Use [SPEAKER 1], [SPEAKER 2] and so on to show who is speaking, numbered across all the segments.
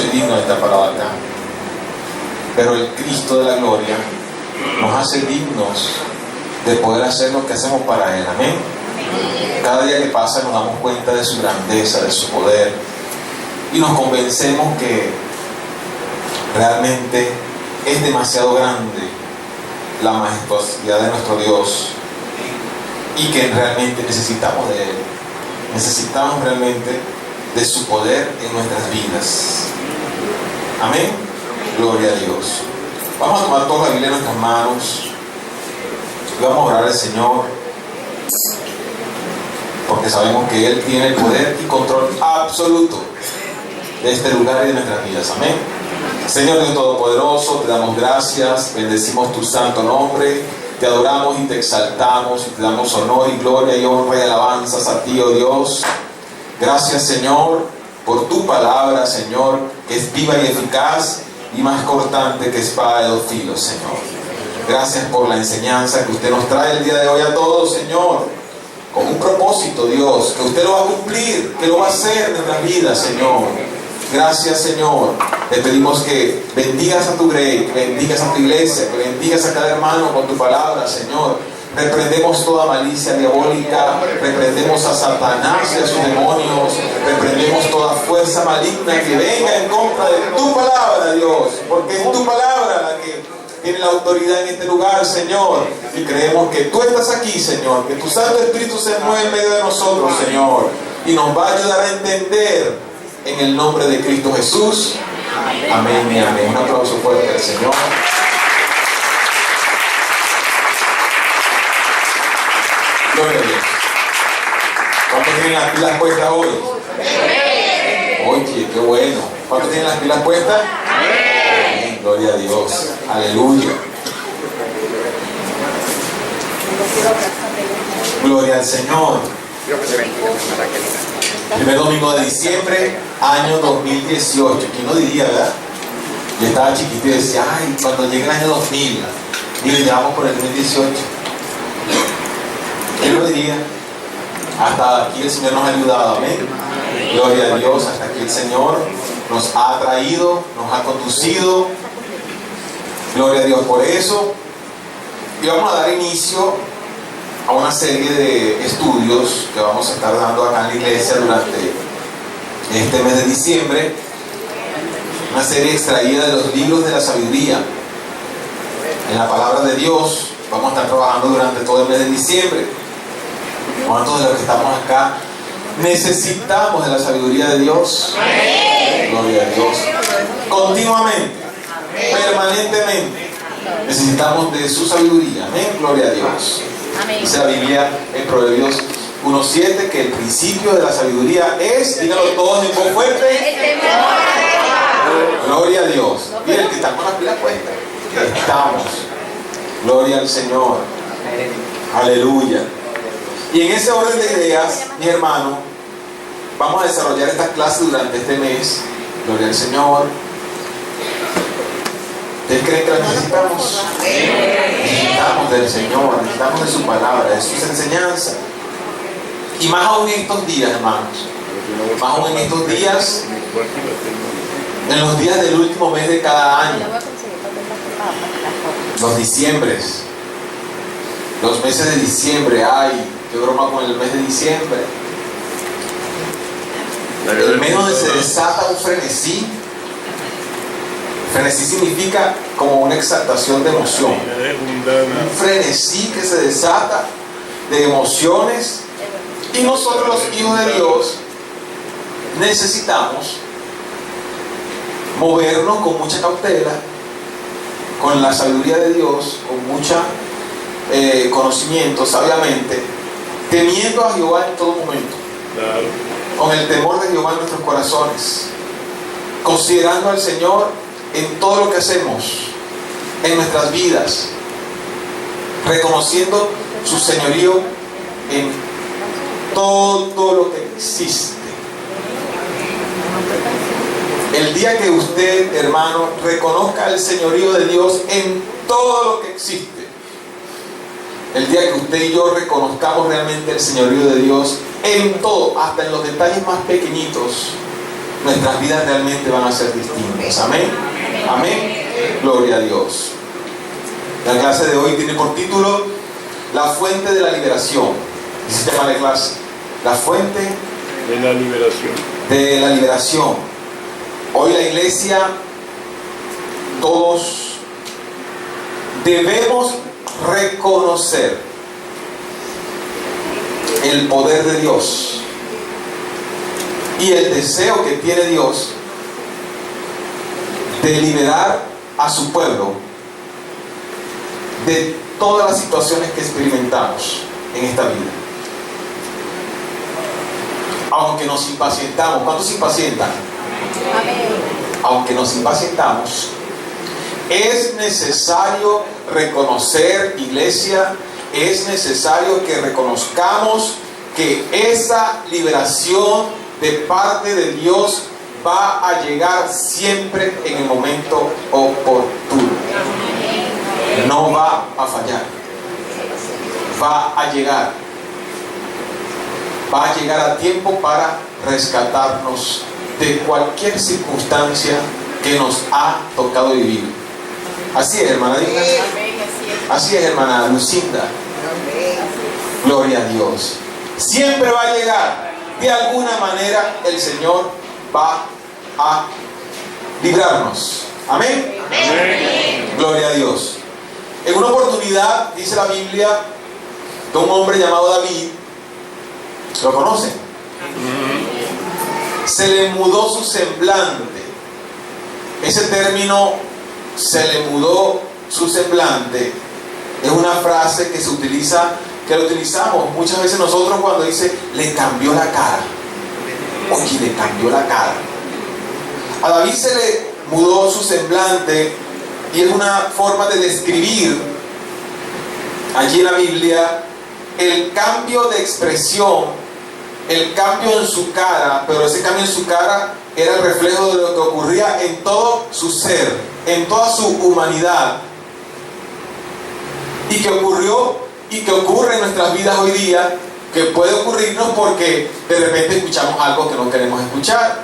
[SPEAKER 1] soy digno de estar parado acá. Pero el Cristo de la gloria nos hace dignos de poder hacer lo que hacemos para Él. Amén. Cada día que pasa nos damos cuenta de su grandeza, de su poder, y nos convencemos que realmente es demasiado grande la majestuosidad de nuestro Dios y que realmente necesitamos de Él. Necesitamos realmente de su poder en nuestras vidas. Amén. Gloria a Dios. Vamos a tomar toda la Biblia en nuestras manos y vamos a orar al Señor, porque sabemos que Él tiene el poder y control absoluto de este lugar y de nuestras vidas. Amén. Señor Dios Todopoderoso, te damos gracias, bendecimos tu santo nombre, te adoramos y te exaltamos y te damos honor y gloria y honra y alabanzas a ti, oh Dios. Gracias, Señor, por tu palabra, Señor, que es viva y eficaz y más cortante que espada de dos filos, Señor. Gracias por la enseñanza que usted nos trae el día de hoy a todos, Señor, con un propósito, Dios, que usted lo va a cumplir, que lo va a hacer en nuestras vidas, Señor. Gracias, Señor. Te pedimos que bendigas a tu grey, que bendigas a tu iglesia, que bendigas a cada hermano con tu palabra, Señor. Reprendemos toda malicia diabólica, reprendemos a Satanás y a sus demonios, reprendemos toda fuerza maligna que venga en contra de tu palabra, Dios, porque es tu palabra la que tiene la autoridad en este lugar, Señor, y creemos que tú estás aquí, Señor, que tu Santo Espíritu se mueve en medio de nosotros, Señor, y nos va a ayudar a entender en el nombre de Cristo Jesús. Amén y amén. Un aplauso fuerte al Señor. Gloria a Dios. ¿Cuántos tienen las pilas puestas hoy? Oye, qué bueno. ¿Cuántos tienen las pilas puestas? Amén. Gloria a Dios. Aleluya. Gloria al Señor. Primer domingo de diciembre, año 2018. ¿Quién no diría, verdad? Yo estaba chiquito y decía, ay, cuando llegue el año 2000, y ya vamos por el 2018. ¿Quién lo diría? Hasta aquí el Señor nos ha ayudado, amén. Gloria a Dios, hasta aquí el Señor nos ha traído, nos ha conducido. Gloria a Dios por eso. Y vamos a dar inicio a una serie de estudios que vamos a estar dando acá en la iglesia durante este mes de diciembre. Una serie extraída de los libros de la sabiduría en la palabra de Dios. Vamos a estar trabajando durante todo el mes de diciembre. ¿Cuántos de los que estamos acá necesitamos de la sabiduría de Dios? Gloria a Dios. Continuamente, permanentemente necesitamos de su sabiduría. Amén. Gloria a Dios. Dice la Biblia en Proverbios 1:7 que el principio de la sabiduría es, díganlo todos en voz fuerte, gloria a Dios. Miren que estamos las pilas puestas. Estamos. Gloria al Señor. Aleluya. Y en ese orden de ideas, mi hermano, vamos a desarrollar esta clase durante este mes. Gloria al Señor. ¿Ustedes creen que la necesitamos? Necesitamos del Señor, necesitamos de su palabra, de sus enseñanzas. Y más aún en estos días, hermanos. Más aún en estos días, en los días del último mes de cada año. Los diciembres. Los meses de diciembre. Ay, qué broma con el mes de diciembre. El mes donde se desata un frenesí. Frenesí significa como una exaltación de emoción. Un frenesí que se desata de emociones. Y nosotros los hijos de Dios necesitamos movernos con mucha cautela, con la sabiduría de Dios, con mucha conocimiento, sabiamente, temiendo a Jehová en todo momento. Claro. Con el temor de Jehová en nuestros corazones, considerando al Señor en todo lo que hacemos, en nuestras vidas, reconociendo su señorío en todo lo que existe. El día que usted, hermano, reconozca el señorío de Dios en todo lo que existe, el día que usted y yo reconozcamos realmente el señorío de Dios en todo, hasta en los detalles más pequeñitos, nuestras vidas realmente van a ser distintas. Amén. Amén. Gloria a Dios. La clase de hoy tiene por título La fuente de la liberación. Así se llama la clase. La fuente
[SPEAKER 2] de la liberación.
[SPEAKER 1] De la liberación. Hoy la iglesia, todos debemos reconocer el poder de Dios y el deseo que tiene Dios de liberar a su pueblo de todas las situaciones que experimentamos en esta vida. Aunque nos impacientamos, ¿cuántos se impacientan? Aunque nos impacientamos, es necesario reconocer, iglesia, es necesario que reconozcamos que esa liberación de parte de Dios va a llegar siempre en el momento oportuno. No va a fallar. Va a llegar. Va a llegar a tiempo para rescatarnos de cualquier circunstancia que nos ha tocado vivir. Así es, hermana Dina. Así es, hermana Lucinda. Gloria a Dios. Siempre va a llegar. De alguna manera el Señor va a librarnos. Amén. Amén. Gloria a Dios. En una oportunidad, dice la Biblia, de un hombre llamado David, ¿lo conocen? Se le mudó su semblante. Ese término, se le mudó su semblante, es una frase que se utiliza, que lo utilizamos muchas veces nosotros cuando dice, le cambió la cara. Oye, le cambió la cara. A David se le mudó su semblante y es una forma de describir allí en la Biblia el cambio de expresión, el cambio en su cara, pero ese cambio en su cara era el reflejo de lo que ocurría en todo su ser, en toda su humanidad, y que ocurrió y que ocurre en nuestras vidas hoy día, que puede ocurrirnos porque de repente escuchamos algo que no queremos escuchar,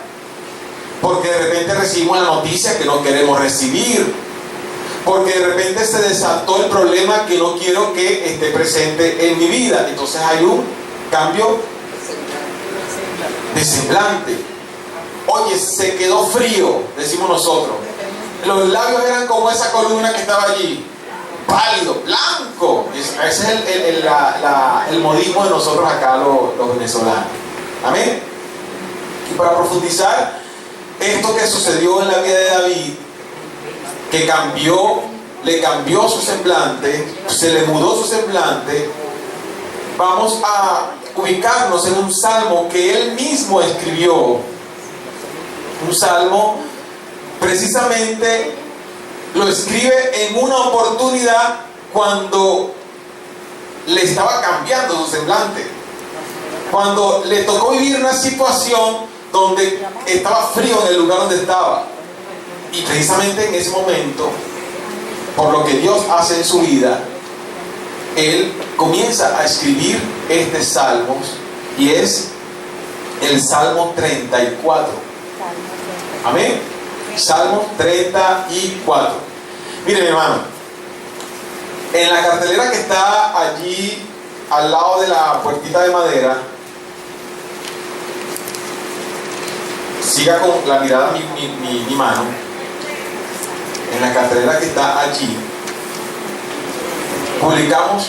[SPEAKER 1] porque de repente recibimos la noticia que no queremos recibir, porque de repente se desató el problema que no quiero que esté presente en mi vida. Entonces hay un cambio de semblante. Oye, se quedó frío, decimos nosotros. Los labios eran como esa columna que estaba allí, pálido, blanco. Ese es el modismo de nosotros acá, los venezolanos. Amén. Y para profundizar esto que sucedió en la vida de David, que le cambió su semblante, se le mudó su semblante, vamos a ubicarnos en un salmo que él mismo escribió. Un salmo, precisamente lo escribe en una oportunidad cuando le estaba cambiando su semblante, cuando le tocó vivir una situación donde estaba frío en el lugar donde estaba. Y precisamente en ese momento, por lo que Dios hace en su vida, él comienza a escribir este salmo, y es el Salmo 34. Amén. Salmo 34. Mire, mi hermano, en la cartelera que está allí al lado de la puertita de madera, siga con la mirada mi mano. En la cartelera que está allí, publicamos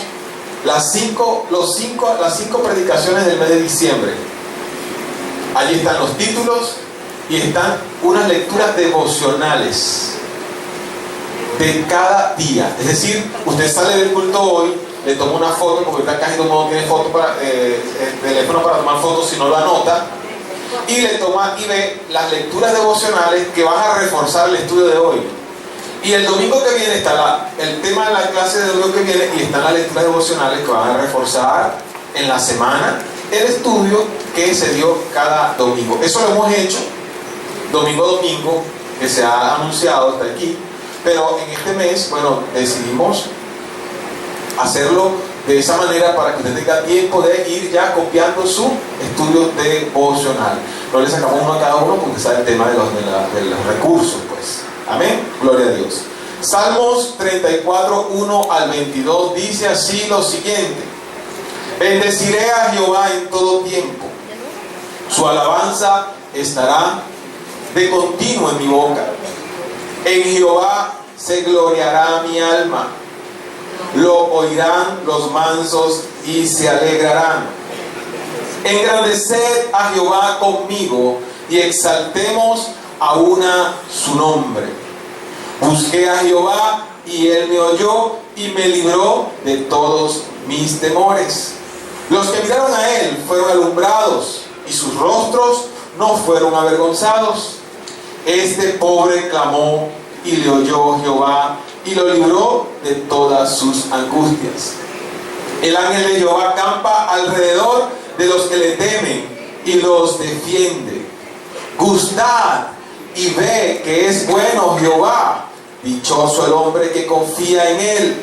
[SPEAKER 1] las cinco predicaciones del mes de diciembre. Allí están los títulos y están unas lecturas devocionales de cada día. Es decir, usted sale del culto hoy, le toma una foto, porque acá casi todo el mundo tiene foto el teléfono para tomar fotos si no lo anota, y le toma y ve las lecturas devocionales que van a reforzar el estudio de hoy. Y el domingo que viene está el tema de la clase de domingo que viene, y están las lecturas devocionales que van a reforzar en la semana el estudio que se dio cada domingo. Eso lo hemos hecho domingo a domingo, que se ha anunciado hasta aquí, pero en este mes, bueno, decidimos hacerlo de esa manera para que usted tenga tiempo de ir ya copiando su estudio devocional. No le sacamos uno a cada uno porque sabe el tema de los recursos, pues. Amén. Gloria a Dios. Salmos 34, 1 al 22 dice así lo siguiente: bendeciré a Jehová en todo tiempo. Su alabanza estará de continuo en mi boca. En Jehová se gloriará mi alma. Lo oirán los mansos y se alegrarán. Engrandeced a Jehová conmigo y exaltemos aún su nombre. Busqué a Jehová y él me oyó y me libró de todos mis temores. Los que miraron a él fueron alumbrados y sus rostros no fueron avergonzados. Este pobre clamó y le oyó Jehová y lo libró de todas sus angustias. El ángel de Jehová acampa alrededor de los que le temen y los defiende. Gustad y ve que es bueno Jehová. Dichoso el hombre que confía en él.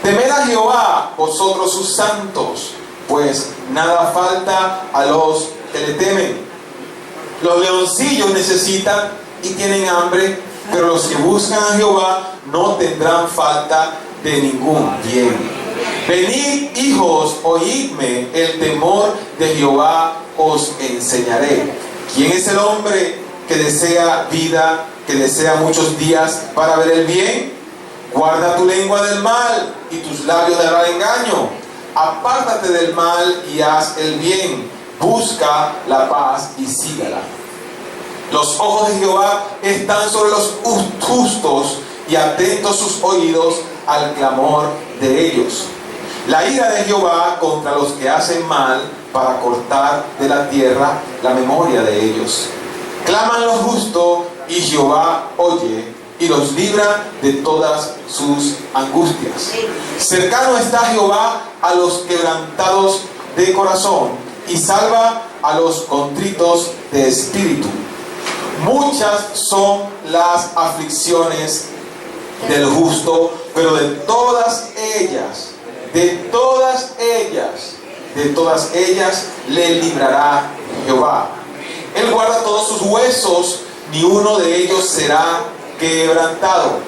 [SPEAKER 1] Temed a Jehová, vosotros sus santos, pues nada falta a los que le temen. Los leoncillos necesitan y tienen hambre, pero los que buscan a Jehová no tendrán falta de ningún bien. Venid, hijos, oídme, el temor de Jehová os enseñaré. ¿Quién es el hombre que desea vida, que desea muchos días para ver el bien? Guarda tu lengua del mal y tus labios de hablar engaño. Apártate del mal y haz el bien. Busca la paz y sígala. Los ojos de Jehová están sobre los justos y atentos sus oídos al clamor de ellos. La ira de Jehová contra los que hacen mal, para cortar de la tierra la memoria de ellos. Claman los justos y Jehová oye y los libra de todas sus angustias. Cercano está Jehová a los quebrantados de corazón y salva a los contritos de espíritu. Muchas son las aflicciones del justo, pero de todas ellas le librará Jehová. Él guarda todos sus huesos, ni uno de ellos será quebrantado.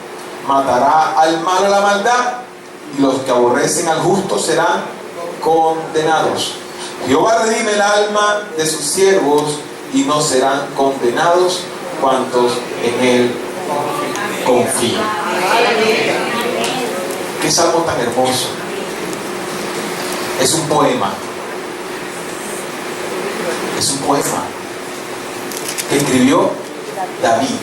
[SPEAKER 1] Matará al malo la maldad, y los que aborrecen al justo serán condenados. Jehová redime el alma de sus siervos, y no serán condenados cuantos en él confían. Qué salmo tan hermoso. Es un poema. Es un poema que escribió David.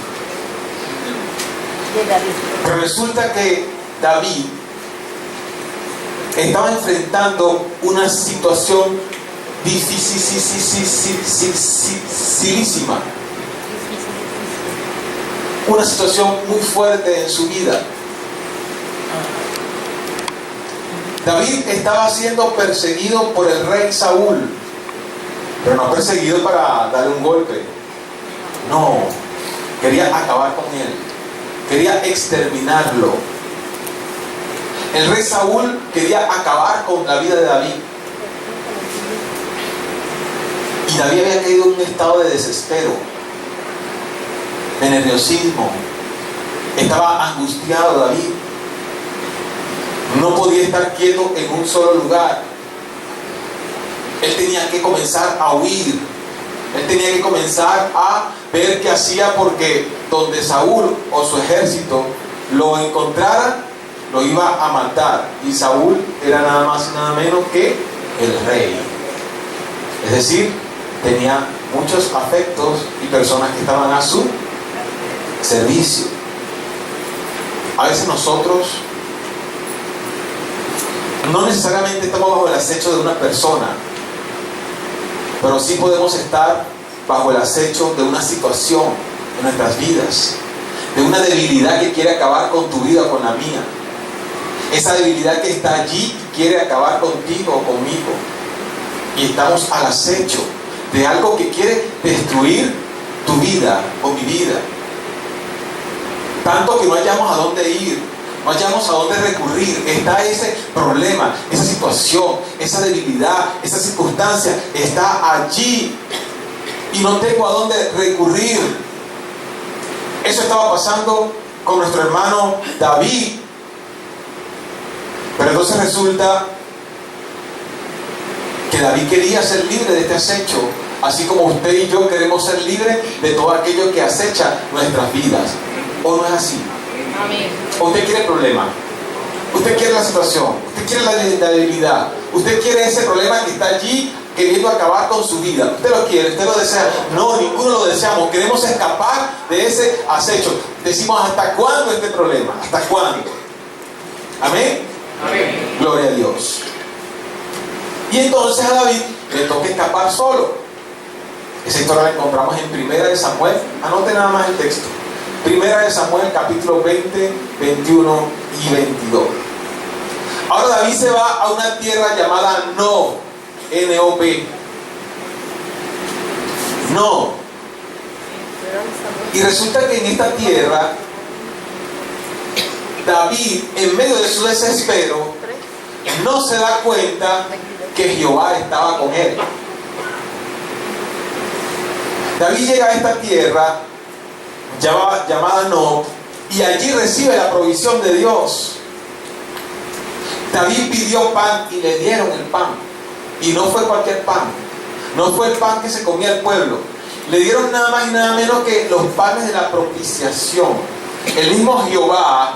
[SPEAKER 1] Pero resulta que David estaba enfrentando una situación dificilísima, una situación muy fuerte en su vida. David estaba siendo perseguido por el rey Saúl, pero no perseguido para darle un golpe. No, quería acabar con él, quería exterminarlo. El rey Saúl quería acabar con la vida de David. Y David había caído en un estado de desespero, de nerviosismo. Estaba angustiado David. No podía estar quieto en un solo lugar. Él tenía que comenzar a huir. Él tenía que comenzar a ver qué hacía, porque donde Saúl o su ejército lo encontrara, lo iba a matar. Y Saúl era nada más y nada menos que el rey. Es decir, tenía muchos afectos y personas que estaban a su servicio. A veces nosotros no necesariamente estamos bajo el acecho de una persona, pero sí podemos estar bajo el acecho de una situación en nuestras vidas, de una debilidad que quiere acabar con tu vida o con la mía. Esa debilidad que está allí quiere acabar contigo o conmigo. Y estamos al acecho de algo que quiere destruir tu vida o mi vida. Tanto que no hallamos a dónde ir, no hallamos a dónde recurrir. Está ese problema, esa situación, esa debilidad, esa circunstancia está allí. y no tengo a dónde recurrir. Eso estaba pasando con nuestro hermano David. Pero entonces resulta que David quería ser libre de este acecho, así como usted y yo queremos ser libres de todo aquello que acecha nuestras vidas. ¿O no es así?
[SPEAKER 3] Amén.
[SPEAKER 1] ¿O usted quiere el problema? ¿Usted quiere la situación? ¿Usted quiere la debilidad? ¿Usted quiere ese problema que está allí queriendo acabar con su vida? ¿Usted lo quiere? ¿Usted lo desea? No, ninguno lo deseamos. Queremos escapar de ese acecho. Decimos, ¿hasta cuándo este problema? ¿Hasta cuándo? ¿Amén?
[SPEAKER 3] Amén.
[SPEAKER 1] Gloria a Dios. Y entonces a David le toca escapar solo. Esa historia la encontramos en 1 Samuel. Anote nada más el texto. 1 Samuel capítulo 20, 21 y 22. Ahora David se va a una tierra llamada Nob, N-O-B. Nob. Y resulta que en esta tierra David, en medio de su desespero, no se da cuenta que Jehová estaba con él. David llega a esta tierra llamada Nob, y allí recibe la provisión de Dios. David pidió pan y le dieron el pan. Y no fue cualquier pan. No fue el pan que se comía el pueblo. Le dieron nada más y nada menos que los panes de la propiciación. El mismo Jehová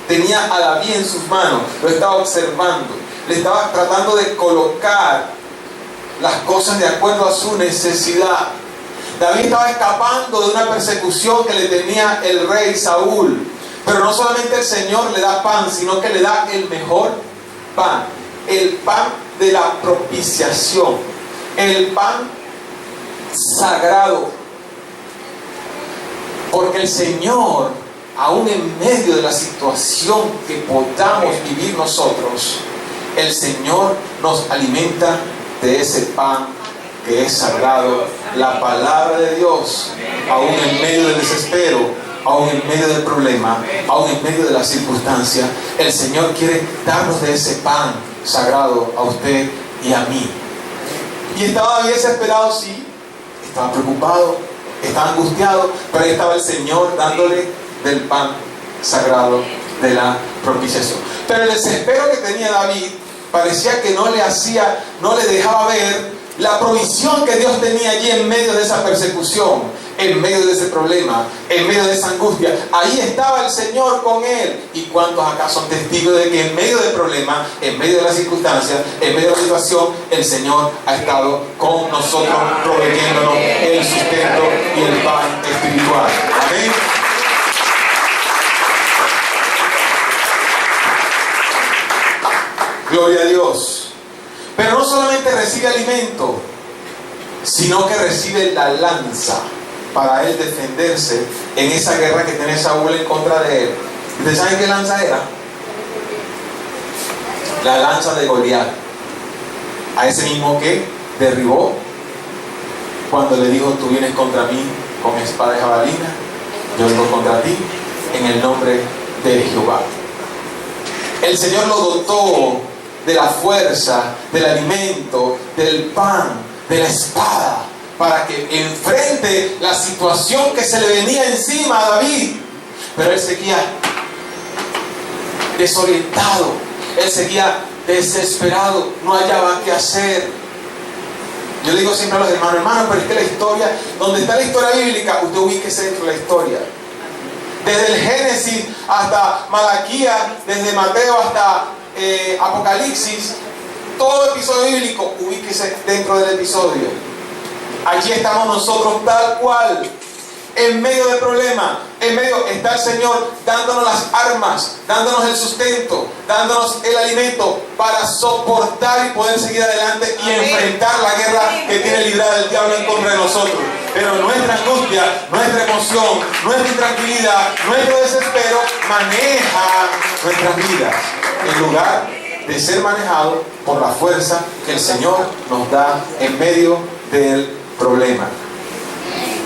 [SPEAKER 1] tenía a David en sus manos. Lo estaba observando. Le estaba tratando de colocar las cosas de acuerdo a su necesidad. David estaba escapando de una persecución que le tenía el rey Saúl. Pero no solamente el Señor le da pan, sino que le da el mejor pan. El pan de la propiciación. El pan sagrado. Porque el Señor, aún en medio de la situación que podamos vivir nosotros, el Señor nos alimenta de ese pan que es sagrado, la palabra de Dios, aún en medio del desespero, aún en medio del problema, aún en medio de la circunstancia. El Señor quiere darnos de ese pan sagrado a usted y a mí. Y estaba David desesperado, sí, estaba preocupado, estaba angustiado, pero ahí estaba el Señor dándole del pan sagrado de la propiciación. Pero el desespero que tenía David parecía que no le dejaba ver la provisión que Dios tenía allí en medio de esa persecución, en medio de ese problema, en medio de esa angustia. Ahí estaba el Señor con él. ¿Y cuántos acá son testigos de que en medio del problema, en medio de la circunstancia, en medio de la situación, el Señor ha estado con nosotros, proveyéndonos el sustento y el pan espiritual? Amén. Gloria a Dios. Pero no solamente recibe alimento, sino que recibe la lanza para él defenderse en esa guerra que tiene Saúl en contra de él. ¿Ustedes saben qué lanza era? La lanza de Goliat. A ese mismo que derribó cuando le dijo: tú vienes contra mí con espada y jabalina, yo vengo contra ti en el nombre de Jehová. El Señor lo dotó de la fuerza, del alimento, del pan, de la espada, para que enfrente la situación que se le venía encima a David. Pero él seguía desorientado, él seguía desesperado, no hallaba qué hacer. Yo digo siempre a los hermanos, pero es que la historia, donde está la historia bíblica, usted ubíquese dentro de la historia. Desde el Génesis hasta Malaquías, desde Mateo hasta Apocalipsis, todo episodio bíblico, ubíquese dentro del episodio. Allí estamos nosotros tal cual, en medio del problema. En medio está el Señor dándonos las armas, dándonos el sustento, dándonos el alimento para soportar y poder seguir adelante y enfrentar la guerra que tiene librada el diablo en contra de nosotros. Pero nuestra angustia, nuestra emoción, nuestra intranquilidad, nuestro desespero maneja nuestras vidas, en lugar de ser manejado por la fuerza que el Señor nos da en medio del problema.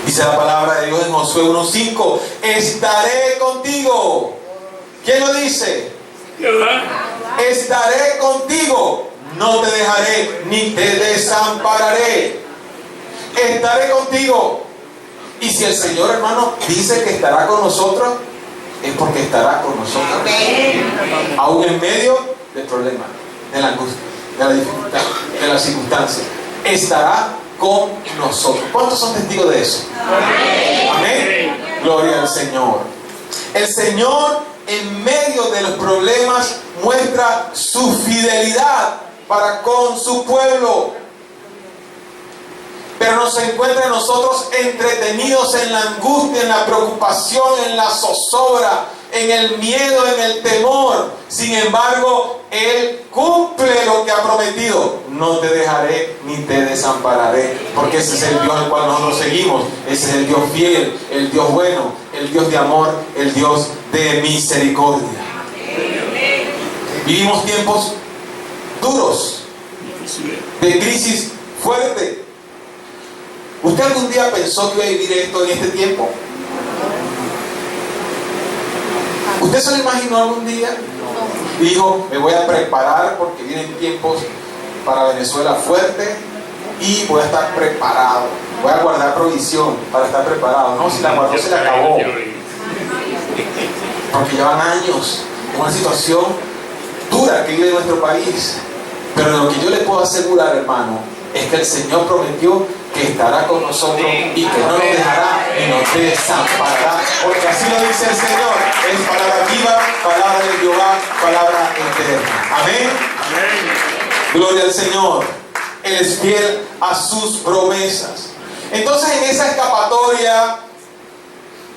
[SPEAKER 1] Dice la palabra de Dios en Josué 1:5: estaré contigo. ¿Quién lo dice? Estaré contigo, no te dejaré ni te desampararé. estaré contigo. Y si el Señor, hermano, dice que estará con nosotros, es porque estará con nosotros. Aún en medio del problema, de la angustia, de la dificultad, de la circunstancia, estará con nosotros. ¿Cuántos son testigos de eso? Amén. Gloria al Señor. El Señor, en medio de los problemas, muestra su fidelidad para con su pueblo. Pero nos encuentra nosotros entretenidos en la angustia, en la preocupación, en la zozobra, en el miedo, en el temor. Sin embargo, Él cumple lo que ha prometido. No te dejaré ni te desampararé. Porque ese es el Dios al cual nosotros seguimos. Ese es el Dios fiel, el Dios bueno, el Dios de amor, el Dios de misericordia. Vivimos tiempos duros, de crisis fuerte. ¿Usted algún día pensó que iba a vivir esto en este tiempo? ¿Usted se lo imaginó algún día? Dijo, me voy a preparar porque vienen tiempos para Venezuela fuerte y voy a estar preparado. Voy a guardar provisión para estar preparado. No, si la guardó se la acabó. Porque llevan años en una situación dura que vive nuestro país. Pero lo que yo le puedo asegurar, hermano, es que el Señor prometió que estará con nosotros y que no nos dejará y nos desamparará, porque así lo dice el Señor. Es palabra viva, palabra de Jehová, palabra eterna. Amén. Gloria al Señor. Él es fiel a sus promesas. Entonces, en esa escapatoria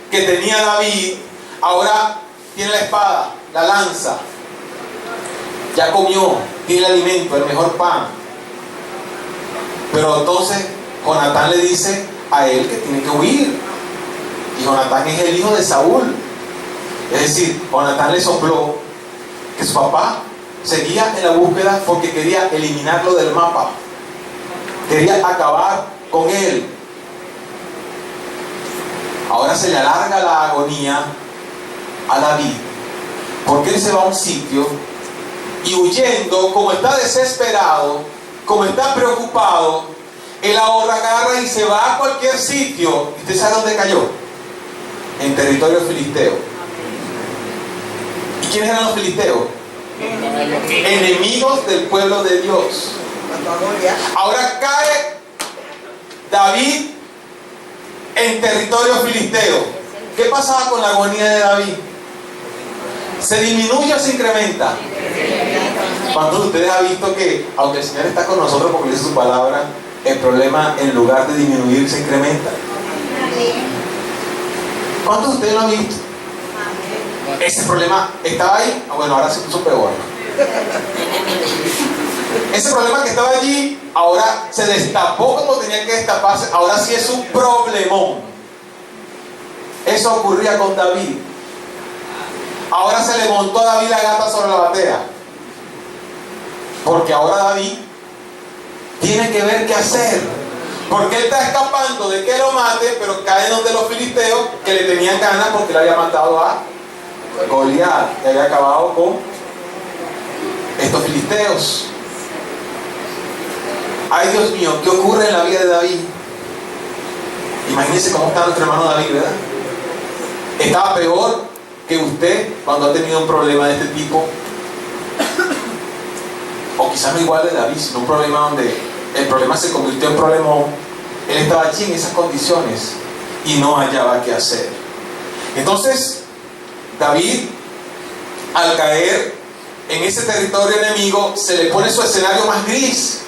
[SPEAKER 1] que tenía David, ahora tiene la espada, la lanza. Ya comió, tiene el alimento, el mejor pan. Pero entonces Jonatán le dice a él que tiene que huir. Y Jonatán es el hijo de Saúl. Es decir, Jonatán le sopló que su papá seguía en la búsqueda porque quería eliminarlo del mapa. Quería acabar con él. Ahora se le alarga la agonía a David, porque él se va a un sitio y huyendo, como está desesperado, como está preocupado, él ahora agarra y se va a cualquier sitio. ¿Usted sabe dónde cayó? En territorio filisteo. ¿Y quiénes eran los filisteos? Enemigos del pueblo de Dios. Ahora cae David en territorio filisteo. ¿Qué pasaba con la agonía de David? ¿Se disminuye o se incrementa? ¿Cuántos de ustedes han visto que, aunque el Señor está con nosotros porque dice su palabra, el problema en lugar de disminuir se incrementa? ¿Cuántos de ustedes lo han visto? Ese problema estaba ahí, bueno, ahora se puso peor. Ese problema que estaba allí, ahora se destapó como tenía que destaparse, ahora sí es un problemón. Eso ocurría con David. Ahora se le montó a David la gata sobre la batea. Porque ahora David tiene que ver qué hacer. Porque él está escapando de que lo mate, pero cae donde los filisteos que le tenían ganas porque le había matado a Goliat, que había acabado con estos filisteos. Ay, Dios mío, ¿qué ocurre en la vida de David? Imagínense cómo está nuestro hermano David, ¿verdad? Estaba peor que usted cuando ha tenido un problema de este tipo, o quizás no igual de David, sino un problema donde el problema se convirtió en problemón. Él estaba allí en esas condiciones y no hallaba qué hacer. Entonces David, al caer en ese territorio enemigo, se le pone su escenario más gris,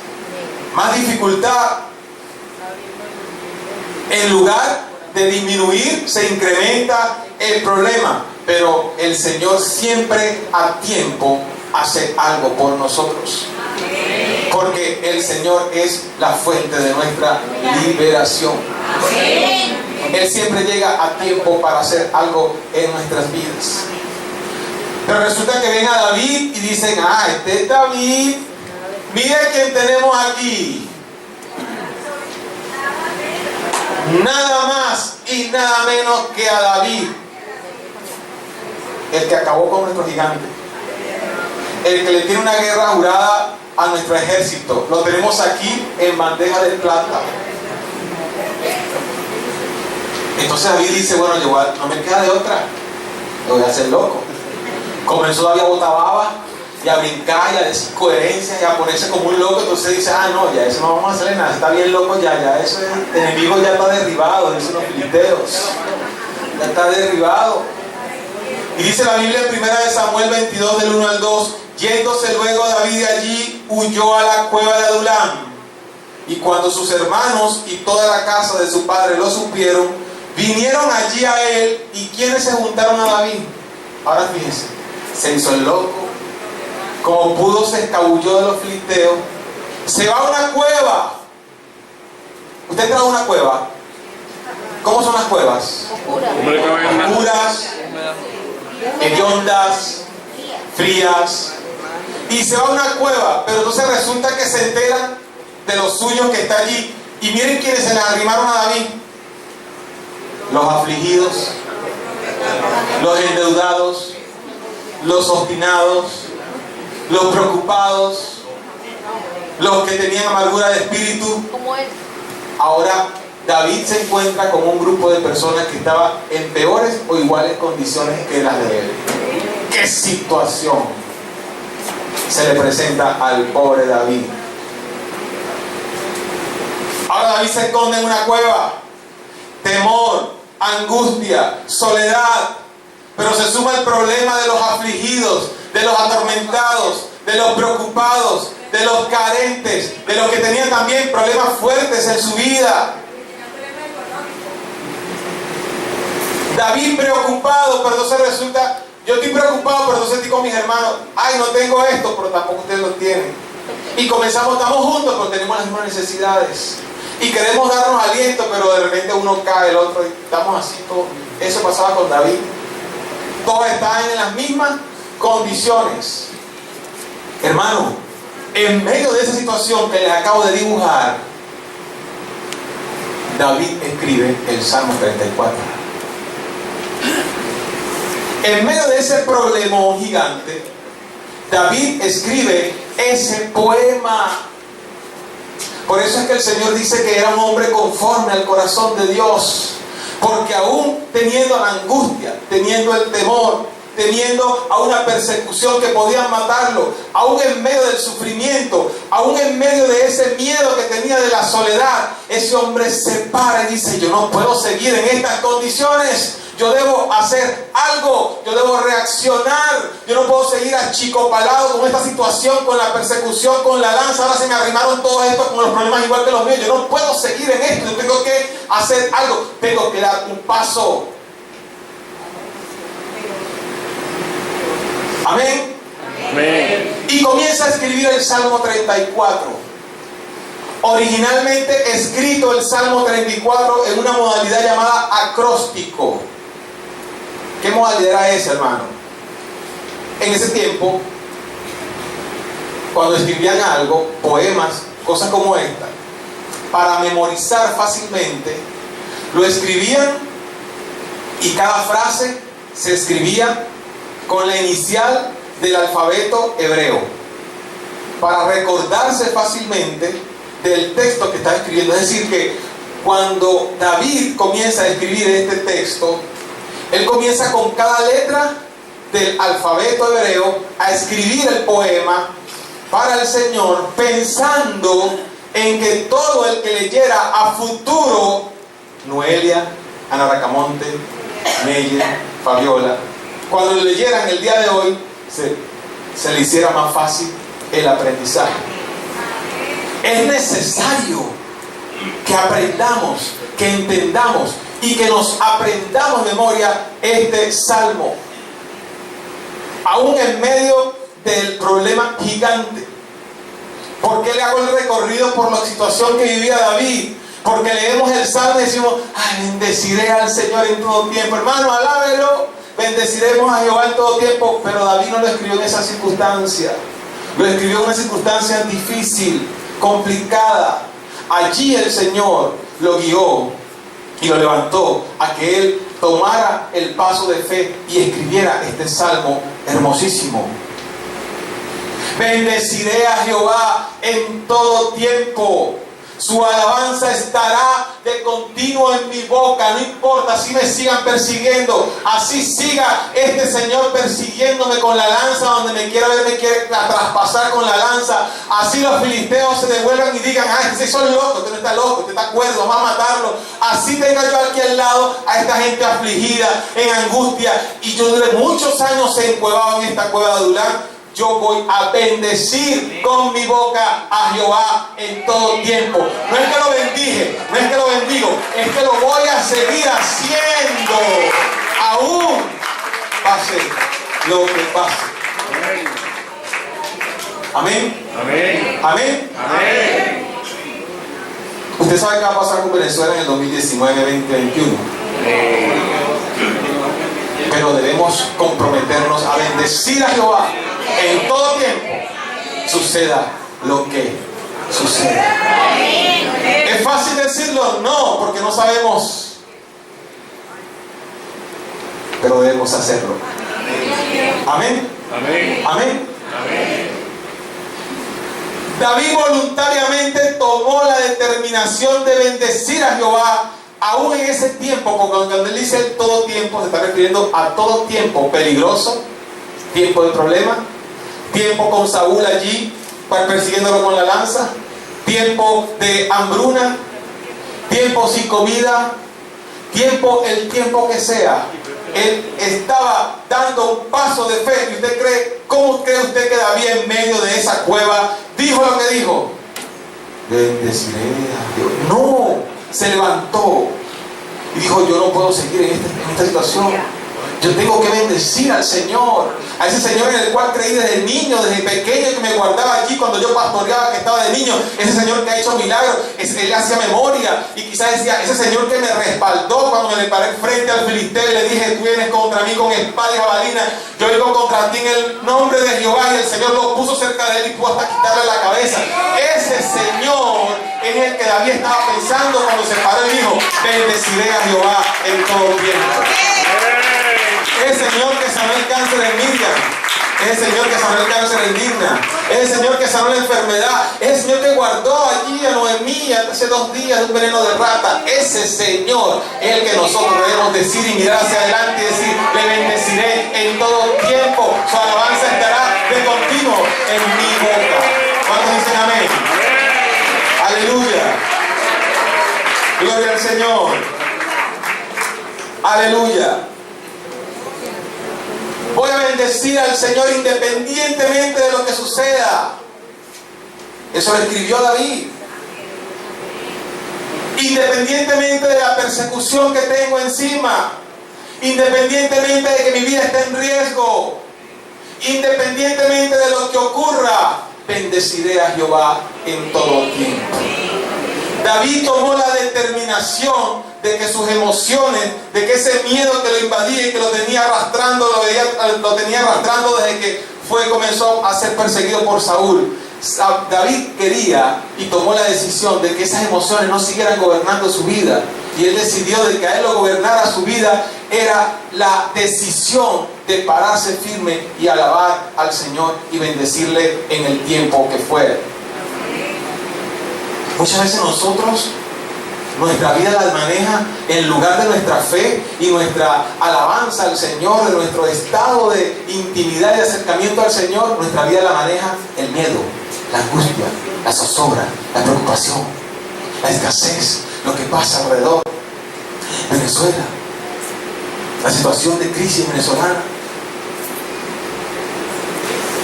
[SPEAKER 1] más dificultad. En lugar de disminuir, se incrementa el problema. Pero el Señor siempre a tiempo hace algo por nosotros. Porque el Señor es la fuente de nuestra liberación. Él siempre llega a tiempo para hacer algo en nuestras vidas. Pero resulta que ven a David y dicen: ah, este es David. Mire quién tenemos aquí. Nada más y nada menos que a David, el que acabó con nuestro gigante, el que le tiene una guerra jurada a nuestro ejército. Lo tenemos aquí en bandeja de plata. Entonces David dice, bueno, no me queda de otra, lo voy a hacer loco. Comenzó David a botar baba y a brincar y a decir coherencias y a ponerse como un loco. Entonces dice, no, ya eso no vamos a hacerle nada, está bien loco ya eso el enemigo ya está derribado, dicen los filisteos, ya está derribado. Y dice la Biblia en 1 Samuel 22 del 1 al 2, yéndose luego David de allí, huyó a la cueva de Adulam. Y cuando sus hermanos y toda la casa de su padre lo supieron, vinieron allí a él. ¿Y quiénes se juntaron a David? Ahora fíjense, se hizo el loco, como pudo se escabulló de los filisteos, se va a una cueva. ¿Usted entra a una cueva? ¿Cómo son las cuevas? Oscuras, hediondas, frías. Y se va a una cueva, pero entonces resulta que se enteran de los suyos que está allí. Y miren quiénes se le arrimaron a David: los afligidos, los endeudados, los obstinados, los preocupados, los que tenían amargura de espíritu. Ahora David se encuentra con un grupo de personas que estaba en peores o iguales condiciones que las de él. ¿Qué situación se le presenta al pobre David? Ahora David se esconde en una cueva. Temor, angustia, soledad. Pero se suma el problema de los afligidos, de los atormentados, de los preocupados, de los carentes, de los que tenían también problemas fuertes en su vida. David preocupado, pero entonces resulta, yo estoy preocupado, pero entonces estoy con mis hermanos. Ay, no tengo esto, pero tampoco ustedes lo tienen. Y comenzamos, estamos juntos, pero tenemos las mismas necesidades. Y queremos darnos aliento, pero de repente uno cae, el otro, y estamos así todos. Eso pasaba con David. Todos estaban en las mismas condiciones. Hermano, en medio de esa situación que les acabo de dibujar, David escribe el Salmo 34. En medio de ese problema gigante, David escribe ese poema. Por eso es que el Señor dice que era un hombre conforme al corazón de Dios. Porque aún teniendo la angustia, teniendo el temor, teniendo a una persecución que podían matarlo, aún en medio del sufrimiento, aún en medio de ese miedo que tenía de la soledad, ese hombre se para y dice: yo no puedo seguir en estas condiciones. Yo debo hacer algo, yo debo reaccionar, yo no puedo seguir achicopalado con esta situación, con la persecución, con la lanza. Ahora se me arrimaron todos estos con los problemas igual que los míos. Yo no puedo seguir en esto, yo tengo que hacer algo, tengo que dar un paso. Amén. Amén. Y comienza a escribir el Salmo 34. Originalmente escrito el Salmo 34 en una modalidad llamada acróstico. ¿Qué modalidad era esa, hermano? En ese tiempo, cuando escribían algo, poemas, cosas como esta, para memorizar fácilmente, lo escribían y cada frase se escribía con la inicial del alfabeto hebreo, para recordarse fácilmente del texto que está escribiendo. Es decir, que cuando David comienza a escribir este texto, él comienza con cada letra del alfabeto hebreo a escribir el poema para el Señor, pensando en que todo el que leyera a futuro, Noelia, Ana Racamonte, Meyer, Fabiola, cuando lo leyeran el día de hoy, se le hiciera más fácil el aprendizaje. Es necesario que aprendamos, que entendamos y que nos aprendamos de memoria este salmo, aún en medio del problema gigante. ¿Por qué le hago el recorrido por la situación que vivía David? Porque leemos el salmo y decimos: ay, bendeciré al Señor en todo tiempo. Hermano, alábelo, bendeciremos a Jehová en todo tiempo. Pero David no lo escribió en esa circunstancia, lo escribió en una circunstancia difícil, complicada. Allí el Señor lo guió y lo levantó a que él tomara el paso de fe y escribiera este salmo hermosísimo. Bendeciré a Jehová en todo tiempo. Su alabanza estará de continuo en mi boca. No importa si me sigan persiguiendo. Así siga este Señor persiguiéndome con la lanza. Donde me quiera ver, me quiere traspasar con la lanza. Así los filisteos se devuelvan y digan: ah, este son loco, este no está loco, este está cuerdo, vamos a matarlo. Así tenga yo aquí al lado a esta gente afligida, en angustia. Y yo duré muchos años encuevado en esta cueva de Adulán. Yo voy a bendecir con mi boca a Jehová en todo tiempo. No es que lo bendije, no es que lo bendigo, es que lo voy a seguir haciendo. Aún pase lo que pase. Amén.
[SPEAKER 2] Amén.
[SPEAKER 1] Amén.
[SPEAKER 2] Amén.
[SPEAKER 1] ¿Usted sabe qué va a pasar con Venezuela en el 2019, 2021? Pero debemos comprometernos a bendecir a Jehová en todo tiempo, suceda lo que suceda. ¿Es fácil decirlo? No, porque no sabemos. Pero debemos hacerlo. Amén.
[SPEAKER 2] Amén.
[SPEAKER 1] Amén.
[SPEAKER 2] Amén.
[SPEAKER 1] David voluntariamente tomó la determinación de bendecir a Jehová, aún en ese tiempo, porque cuando él dice el todo tiempo, se está refiriendo a todo tiempo peligroso, tiempo de problema, tiempo con Saúl allí, persiguiéndolo con la lanza, tiempo de hambruna, tiempo sin comida, el tiempo que sea. Él estaba dando un paso de fe. ¿Y usted cree? ¿Cómo cree usted que David, en medio de esa cueva, dijo lo que dijo? Bendeciré a Dios. No, se levantó y dijo: yo no puedo seguir en esta situación. Yo tengo que bendecir al Señor, a ese Señor en el cual creí desde niño, desde pequeño, que me guardaba allí cuando yo pastoreaba, que estaba de niño. Ese Señor que ha hecho milagros, él hacía memoria y quizás decía: ese Señor que me respaldó cuando me le paré frente al filisteo y le dije: tú vienes contra mí con espada y jabalina, yo vengo contra ti en el nombre de Jehová. Y el Señor lo puso cerca de él y pudo hasta quitarle la cabeza. Ese Señor es el que David estaba pensando cuando se paró y dijo: bendeciré a Jehová en todo tiempo. Es el Señor que sanó el cáncer en Miriam, es el Señor que sanó el cáncer en Digna, es el Señor que sanó la enfermedad, es el Señor que guardó allí a Noemí hace 2 días de un veneno de rata. Ese Señor es el que nosotros debemos decir y mirar hacia adelante y decir: le bendeciré en todo tiempo, su alabanza estará de continuo en mi boca. ¿Cuántos dicen amén? Aleluya. Gloria al Señor. Aleluya. Voy a bendecir al Señor independientemente de lo que suceda. Eso lo escribió David. Independientemente de la persecución que tengo encima, independientemente de que mi vida esté en riesgo, independientemente de lo que ocurra, bendeciré a Jehová en todo tiempo. David tomó la determinación de que sus emociones, de que ese miedo que lo invadía y que lo tenía arrastrando, lo tenía arrastrando desde que comenzó a ser perseguido por Saúl. David quería y tomó la decisión de que esas emociones no siguieran gobernando su vida. Y él decidió de que a él lo gobernara su vida era la decisión de pararse firme y alabar al Señor y bendecirle en el tiempo que fuera. Muchas veces nosotros, nuestra vida la maneja en lugar de nuestra fe y nuestra alabanza al Señor, de nuestro estado de intimidad y de acercamiento al Señor, nuestra vida la maneja el miedo, la angustia, la zozobra, la preocupación, la escasez, lo que pasa alrededor. Venezuela, la situación de crisis venezolana.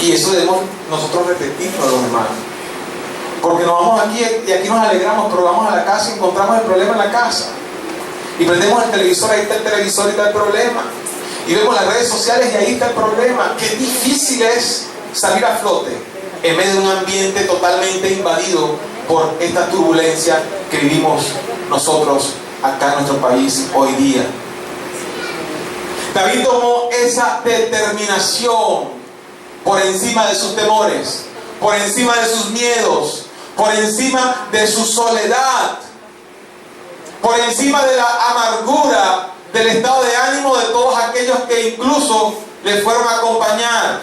[SPEAKER 1] Y eso debemos nosotros repetirlo a los hermanos. Porque nos vamos aquí y aquí nos alegramos, pero vamos a la casa y encontramos el problema en la casa. Y prendemos el televisor, ahí está el televisor y está el problema. Y vemos las redes sociales y ahí está el problema. Qué difícil es salir a flote en medio de un ambiente totalmente invadido por esta turbulencia que vivimos nosotros acá en nuestro país hoy día. David tomó esa determinación por encima de sus temores, por encima de sus miedos, por encima de su soledad, por encima de la amargura, del estado de ánimo de todos aquellos que incluso le fueron a acompañar.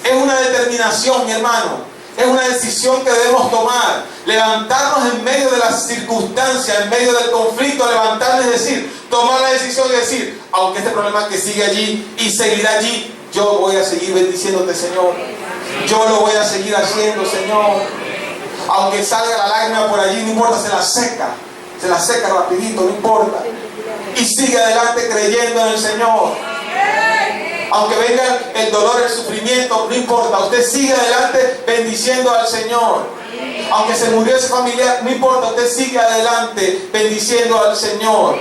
[SPEAKER 1] Es una determinación, mi hermano, Es una decisión que debemos tomar. Levantarnos en medio de las circunstancias, en medio del conflicto, levantarnos y decir, tomar la decisión de decir, aunque este problema que sigue allí y seguirá allí, yo voy a seguir bendiciéndote, Señor. Yo lo voy a seguir haciendo, Señor. Aunque salga la lágrima por allí, no importa, se la seca rapidito, no importa. Y sigue adelante creyendo en el Señor. Aunque venga el dolor, el sufrimiento, no importa, usted sigue adelante bendiciendo al Señor. Aunque se murió ese familiar, no importa, usted sigue adelante bendiciendo al Señor.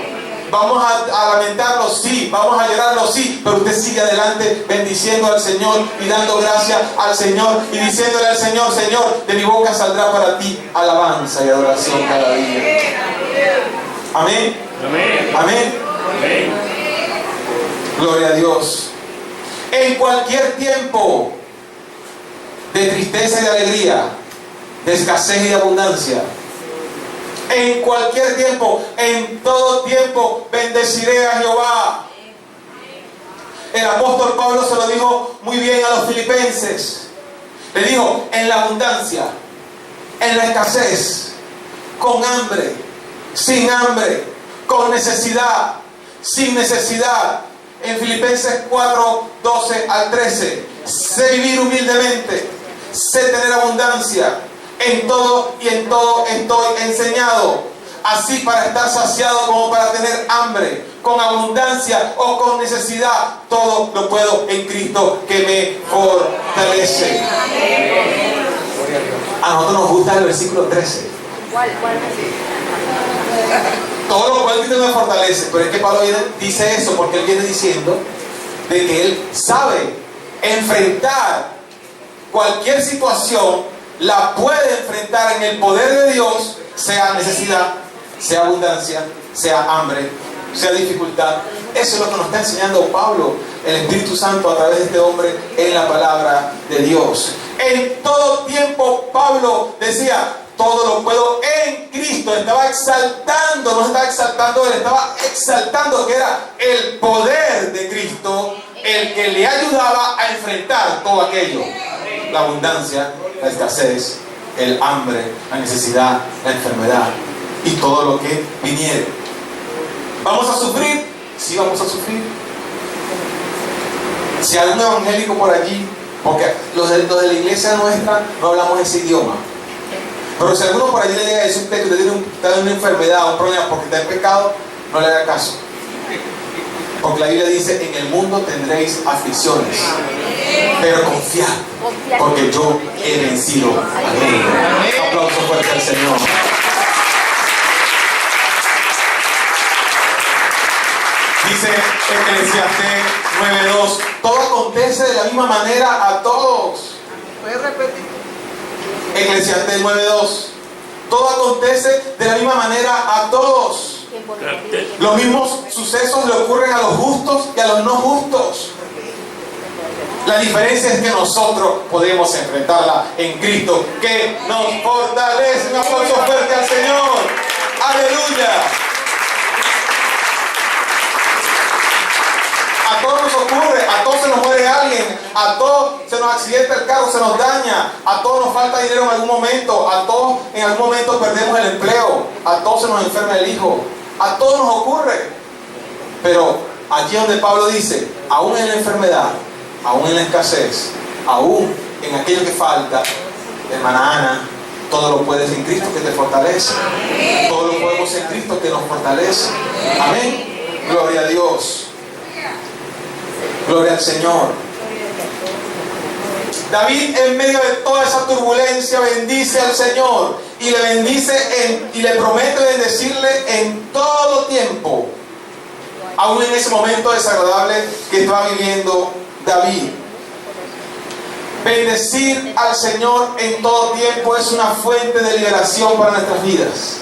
[SPEAKER 1] Vamos a lamentarlo, sí, vamos a llorarlo, sí, pero usted sigue adelante bendiciendo al Señor y dando gracias al Señor y diciéndole al Señor, Señor, de mi boca saldrá para ti alabanza y adoración cada día. Amén.
[SPEAKER 2] Amén.
[SPEAKER 1] Amén.
[SPEAKER 2] Amén.
[SPEAKER 1] Gloria a Dios. En cualquier tiempo de tristeza y de alegría, de escasez y de abundancia, en cualquier tiempo, en todo tiempo, bendeciré a Jehová. El apóstol Pablo se lo dijo muy bien a los filipenses. Le dijo, en la abundancia, en la escasez, con hambre, sin hambre, con necesidad, sin necesidad. En Filipenses 4, 12 al 13. Sé vivir humildemente, sé tener abundancia. En todo y en todo estoy enseñado, así para estar saciado como para tener hambre, con abundancia o con necesidad, todo lo puedo en Cristo que me fortalece. A nosotros nos gusta el versículo 13.
[SPEAKER 3] ¿Cuál?
[SPEAKER 1] Todo lo cual Cristo me fortalece, pero es que Pablo dice eso porque él viene diciendo de que él sabe enfrentar cualquier situación, la puede enfrentar en el poder de Dios, sea necesidad, sea abundancia, sea hambre, sea dificultad. Eso es lo que nos está enseñando Pablo, el Espíritu Santo a través de este hombre en la palabra de Dios. En todo tiempo Pablo decía, todo lo puedo en Cristo. Estaba exaltando, no estaba exaltando él, estaba exaltando que era el poder de Cristo el que le ayudaba a enfrentar todo aquello. La abundancia, la escasez, el hambre, la necesidad, la enfermedad y todo lo que viniere. ¿Vamos a sufrir? Sí, vamos a sufrir. Si hay un evangélico por allí, porque los de la iglesia nuestra no hablamos ese idioma, pero si alguno por allí le llega a decir que usted tiene una enfermedad, un problema porque está en pecado, no le haga caso. Porque la Biblia dice, en el mundo tendréis aflicciones, pero confiad, porque yo he vencido al mundo. Un aplauso fuerte al Señor. Dice Eclesiastés 9:2, todo acontece de la misma manera a todos.
[SPEAKER 3] ¿Puedes repetir?
[SPEAKER 1] Eclesiastés 9:2, todo acontece de la misma manera a todos. Los mismos sucesos le ocurren a los justos y a los no justos. La diferencia es que nosotros podemos enfrentarla en Cristo, que nos fortalece. Un aplauso fuerte al Señor. Aleluya. A todos nos ocurre, a todos se nos muere alguien, a todos se nos accidenta el carro, se nos daña, a todos nos falta dinero en algún momento, a todos en algún momento perdemos el empleo, a todos se nos enferma el hijo, a todos nos ocurre. Pero allí donde Pablo dice, aún en la enfermedad, aún en la escasez, aún en aquello que falta, hermana Ana, todo lo puedes en Cristo que te fortalece. Todo lo podemos en Cristo que nos fortalece. Amén. Gloria a Dios. Gloria al Señor. David, en medio de toda esa turbulencia, bendice al Señor y le bendice y le promete bendecirle en todo tiempo, aún en ese momento desagradable que estaba viviendo David. Bendecir al Señor en todo tiempo es una fuente de liberación para nuestras vidas.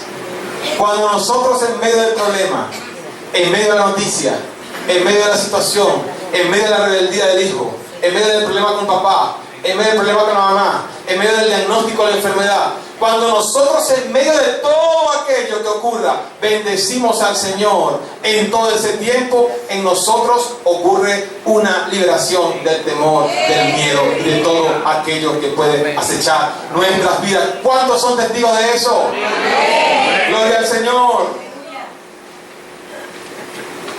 [SPEAKER 1] Cuando nosotros en medio del problema, en medio de la noticia, en medio de la situación, en medio de la rebeldía del hijo, en medio del problema con papá, en medio del problema con la mamá, en medio del diagnóstico de la enfermedad, Cuando nosotros en medio de todo aquello que ocurra, bendecimos al Señor, en todo ese tiempo en nosotros ocurre una liberación del temor, del miedo y de todo aquello que puede acechar nuestras vidas. ¿Cuántos son testigos de eso? Gloria al Señor.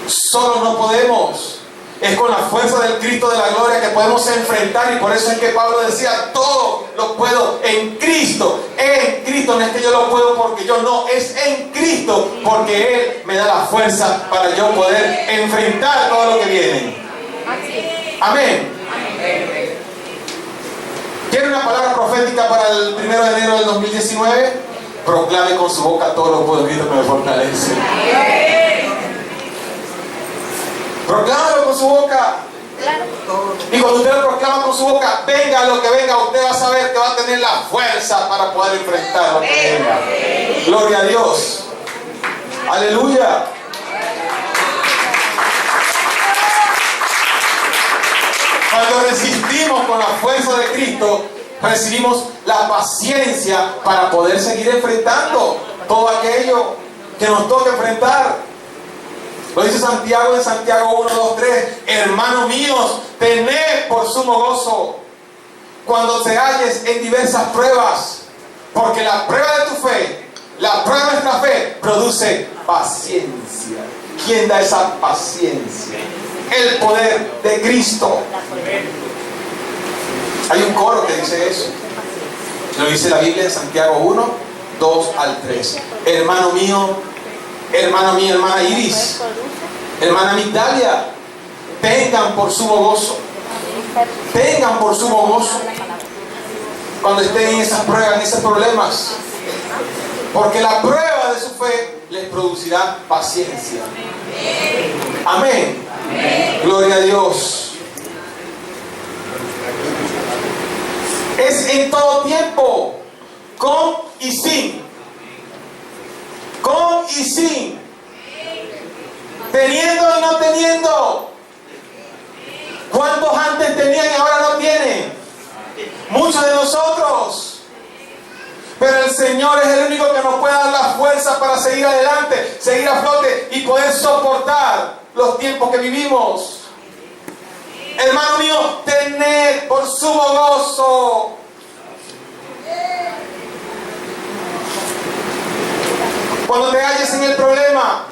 [SPEAKER 1] Solo no podemos. Es con la fuerza del Cristo de la gloria que podemos enfrentar, y por eso es que Pablo decía: todo lo puedo en Cristo. En Cristo, no es que yo lo puedo porque yo no, es en Cristo porque Él me da la fuerza para yo poder enfrentar todo lo que viene. Amén. ¿Quiere una palabra profética para el 1 de enero del 2019? Proclame con su boca: todo lo puedo en Cristo que me fortalece. Proclámalo con su boca. Y cuando usted lo proclama con su boca, venga lo que venga, usted va a saber que va a tener la fuerza para poder enfrentar lo que venga. Gloria a Dios. Aleluya. Cuando resistimos con la fuerza de Cristo, recibimos la paciencia para poder seguir enfrentando todo aquello que nos toca enfrentar. Lo dice Santiago en Santiago 1, 2, 3. Hermanos míos, tened por sumo gozo cuando te halles en diversas pruebas, porque la prueba de tu fe, la prueba de nuestra fe, produce paciencia. ¿Quién da esa paciencia? El poder de Cristo. Hay un coro que dice eso. Lo dice la Biblia en Santiago 1, 2 al 3. Hermano mío, hermana mía, hermana Iris, hermana Migdalia, tengan por sumo gozo. Tengan por sumo gozo cuando estén en esas pruebas, en esos problemas, porque la prueba de su fe les producirá paciencia. Amén. Gloria a Dios. Es en todo tiempo, con y sin. Con y sin, teniendo y no teniendo. ¿Cuántos antes tenían y ahora no tienen? Muchos de nosotros. Pero el Señor es el único que nos puede dar la fuerza para seguir adelante, seguir a flote y poder soportar los tiempos que vivimos. Hermano mío, tened por sumo gozo. Cuando te halles en el problema,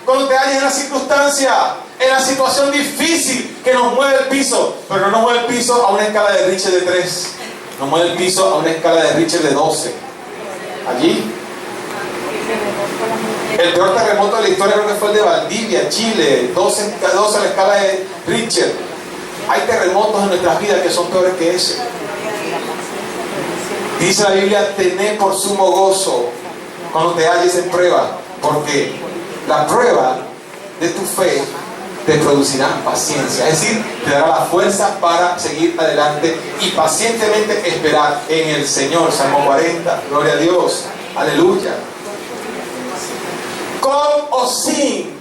[SPEAKER 1] cuando te halles en la circunstancia, en la situación difícil que nos mueve el piso, pero no nos mueve el piso a una escala de Richter de 3, nos mueve el piso a una escala de Richter de 12. Allí, el peor terremoto de la historia creo que fue el de Valdivia, Chile, 12 a la escala de Richter. Hay terremotos en nuestras vidas que son peores que ese. Dice la Biblia: tened por sumo gozo cuando te halles en prueba, porque la prueba de tu fe te producirá paciencia, es decir, te dará la fuerza para seguir adelante y pacientemente esperar en el Señor. Salmo 40, gloria a Dios, aleluya. Con o sin,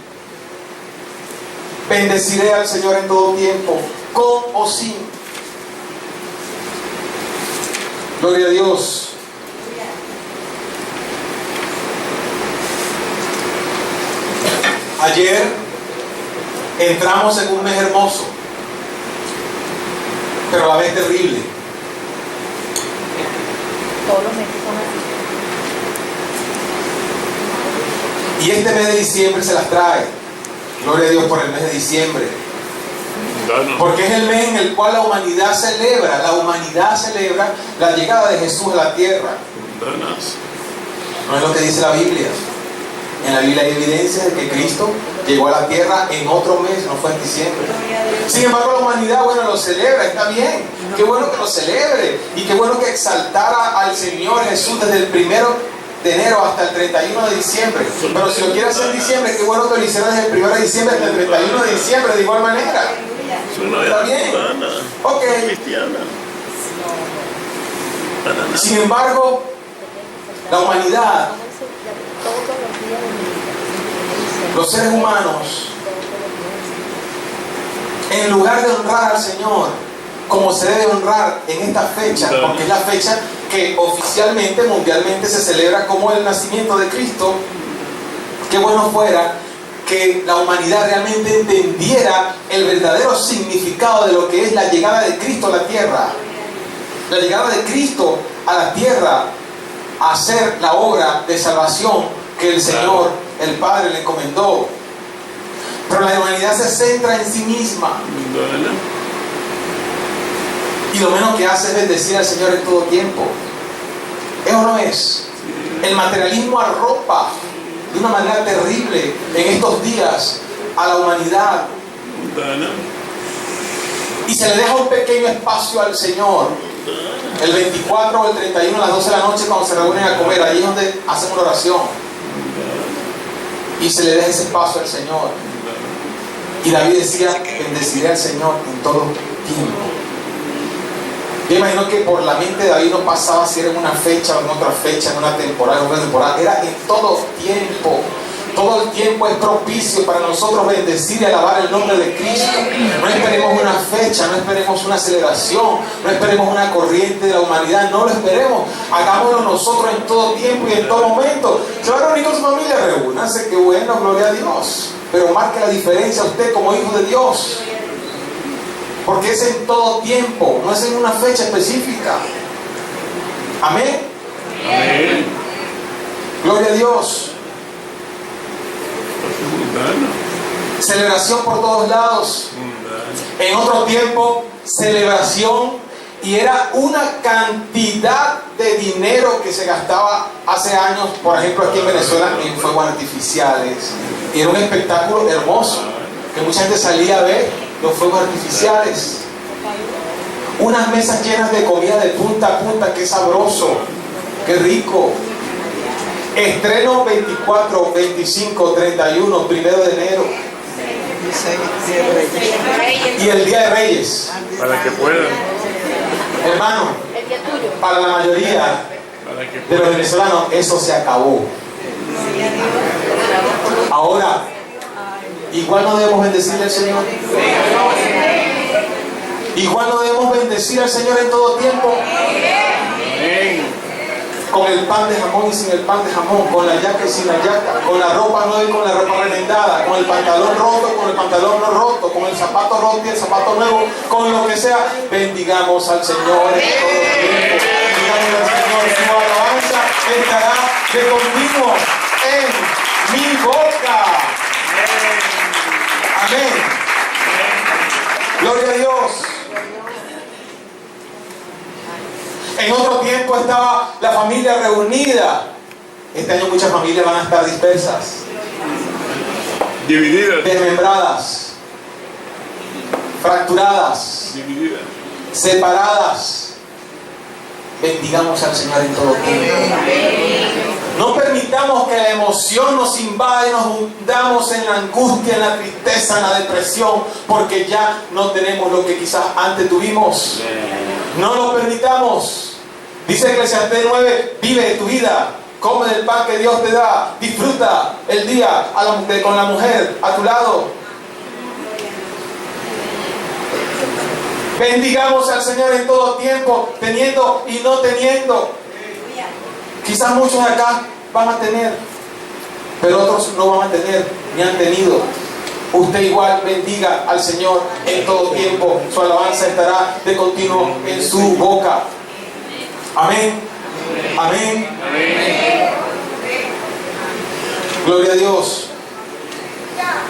[SPEAKER 1] bendeciré al Señor en todo tiempo, con o sin. Gloria a Dios. Ayer entramos en un mes hermoso, pero a la vez terrible.
[SPEAKER 3] Todos los meses son así.
[SPEAKER 1] Y este mes de diciembre se las trae. Gloria a Dios por el mes de diciembre. Porque es el mes en el cual la humanidad celebra la llegada de Jesús a la tierra. No es lo que dice la Biblia. En la Biblia hay evidencia de que Cristo llegó a la tierra en otro mes, no fue en diciembre. Sin embargo, la humanidad, bueno, lo celebra, está bien. Qué bueno que lo celebre y qué bueno que exaltara al Señor Jesús desde el 1 de enero hasta el 31 de diciembre. Pero si lo quiere hacer en diciembre, qué bueno que lo hiciera desde el 1 de diciembre hasta el 31 de diciembre de igual manera. Está bien. Ok. Sin embargo, la humanidad, los seres humanos, en lugar de honrar al Señor, como se debe honrar en esta fecha, porque es la fecha que oficialmente, mundialmente se celebra como el nacimiento de Cristo. Qué bueno fuera que la humanidad realmente entendiera el verdadero significado de lo que es la llegada de Cristo a la tierra. La llegada de Cristo a la tierra a hacer la obra de salvación que el Señor, el Padre, le encomendó. Pero la humanidad se centra en sí misma. Y lo menos que hace es bendecir al Señor en todo tiempo. ¿Es o no es? El materialismo arropa de una manera terrible en estos días a la humanidad. Y se le deja un pequeño espacio al Señor. El 24 o el 31 a las 12 de la noche, cuando se reúnen a comer, ahí es donde hacen una oración. Y se le deja ese espacio al Señor. Y David decía: bendeciré al Señor en todo tiempo. Yo imagino que por la mente de David no pasaba si era en una fecha o en otra fecha, en una temporada, en otra temporada. Era en todo tiempo. Todo el tiempo es propicio para nosotros bendecir y alabar el nombre de Cristo. No esperemos una fecha, no esperemos una celebración, no esperemos una corriente de la humanidad, no lo esperemos. Hagámoslo nosotros en todo tiempo y en todo momento. Se va a reunir con su familia, reúnanse, qué bueno, gloria a Dios. Pero marque la diferencia usted como hijo de Dios. Porque es en todo tiempo, no es en una fecha específica. Amén.
[SPEAKER 2] Amén.
[SPEAKER 1] Gloria a Dios. Celebración por todos lados. En otro tiempo, celebración, y era una cantidad de dinero que se gastaba hace años, por ejemplo aquí en Venezuela, en fuegos artificiales. Y era un espectáculo hermoso, que mucha gente salía a ver los fuegos artificiales. Unas mesas llenas de comida de punta a punta, qué sabroso, qué rico. Estreno 24, 25, 31, 1 de enero. Y el Día de Reyes.
[SPEAKER 2] Para que puedan.
[SPEAKER 1] Hermano, para la mayoría de los venezolanos eso se acabó. Ahora, igual no debemos bendecir al Señor. Igual no debemos bendecir al Señor en todo tiempo. Con el pan de jamón y sin el pan de jamón, con la yaca y sin la yaca, con la ropa nueva y con la ropa remendada, con el pantalón roto, con el pantalón no roto, con el zapato roto y el zapato nuevo, con lo que sea. Bendigamos al Señor en todo tiempo. Bendigamos al Señor. Su alabanza estará de continuo en mi boca. Amén. Gloria a Dios. En otro tiempo estaba la familia reunida. Este año muchas familias van a estar dispersas,
[SPEAKER 2] Divididas.
[SPEAKER 1] desmembradas, fracturadas,
[SPEAKER 2] Divididas.
[SPEAKER 1] separadas. Bendigamos al Señor en todo tiempo. No permitamos que la emoción nos invada y nos hundamos en la angustia, en la tristeza, en la depresión, porque ya no tenemos lo que quizás antes tuvimos. No lo permitamos. Dice Eclesiastés 9, vive tu vida, come del pan que Dios te da, disfruta el día con la mujer a tu lado. Bendigamos al Señor en todo tiempo, teniendo y no teniendo. Quizás muchos de acá van a tener, pero otros no van a tener ni han tenido. Usted igual bendiga al Señor en todo tiempo. Su alabanza estará de continuo en su boca. Amén. Amén. Amén. Gloria a Dios.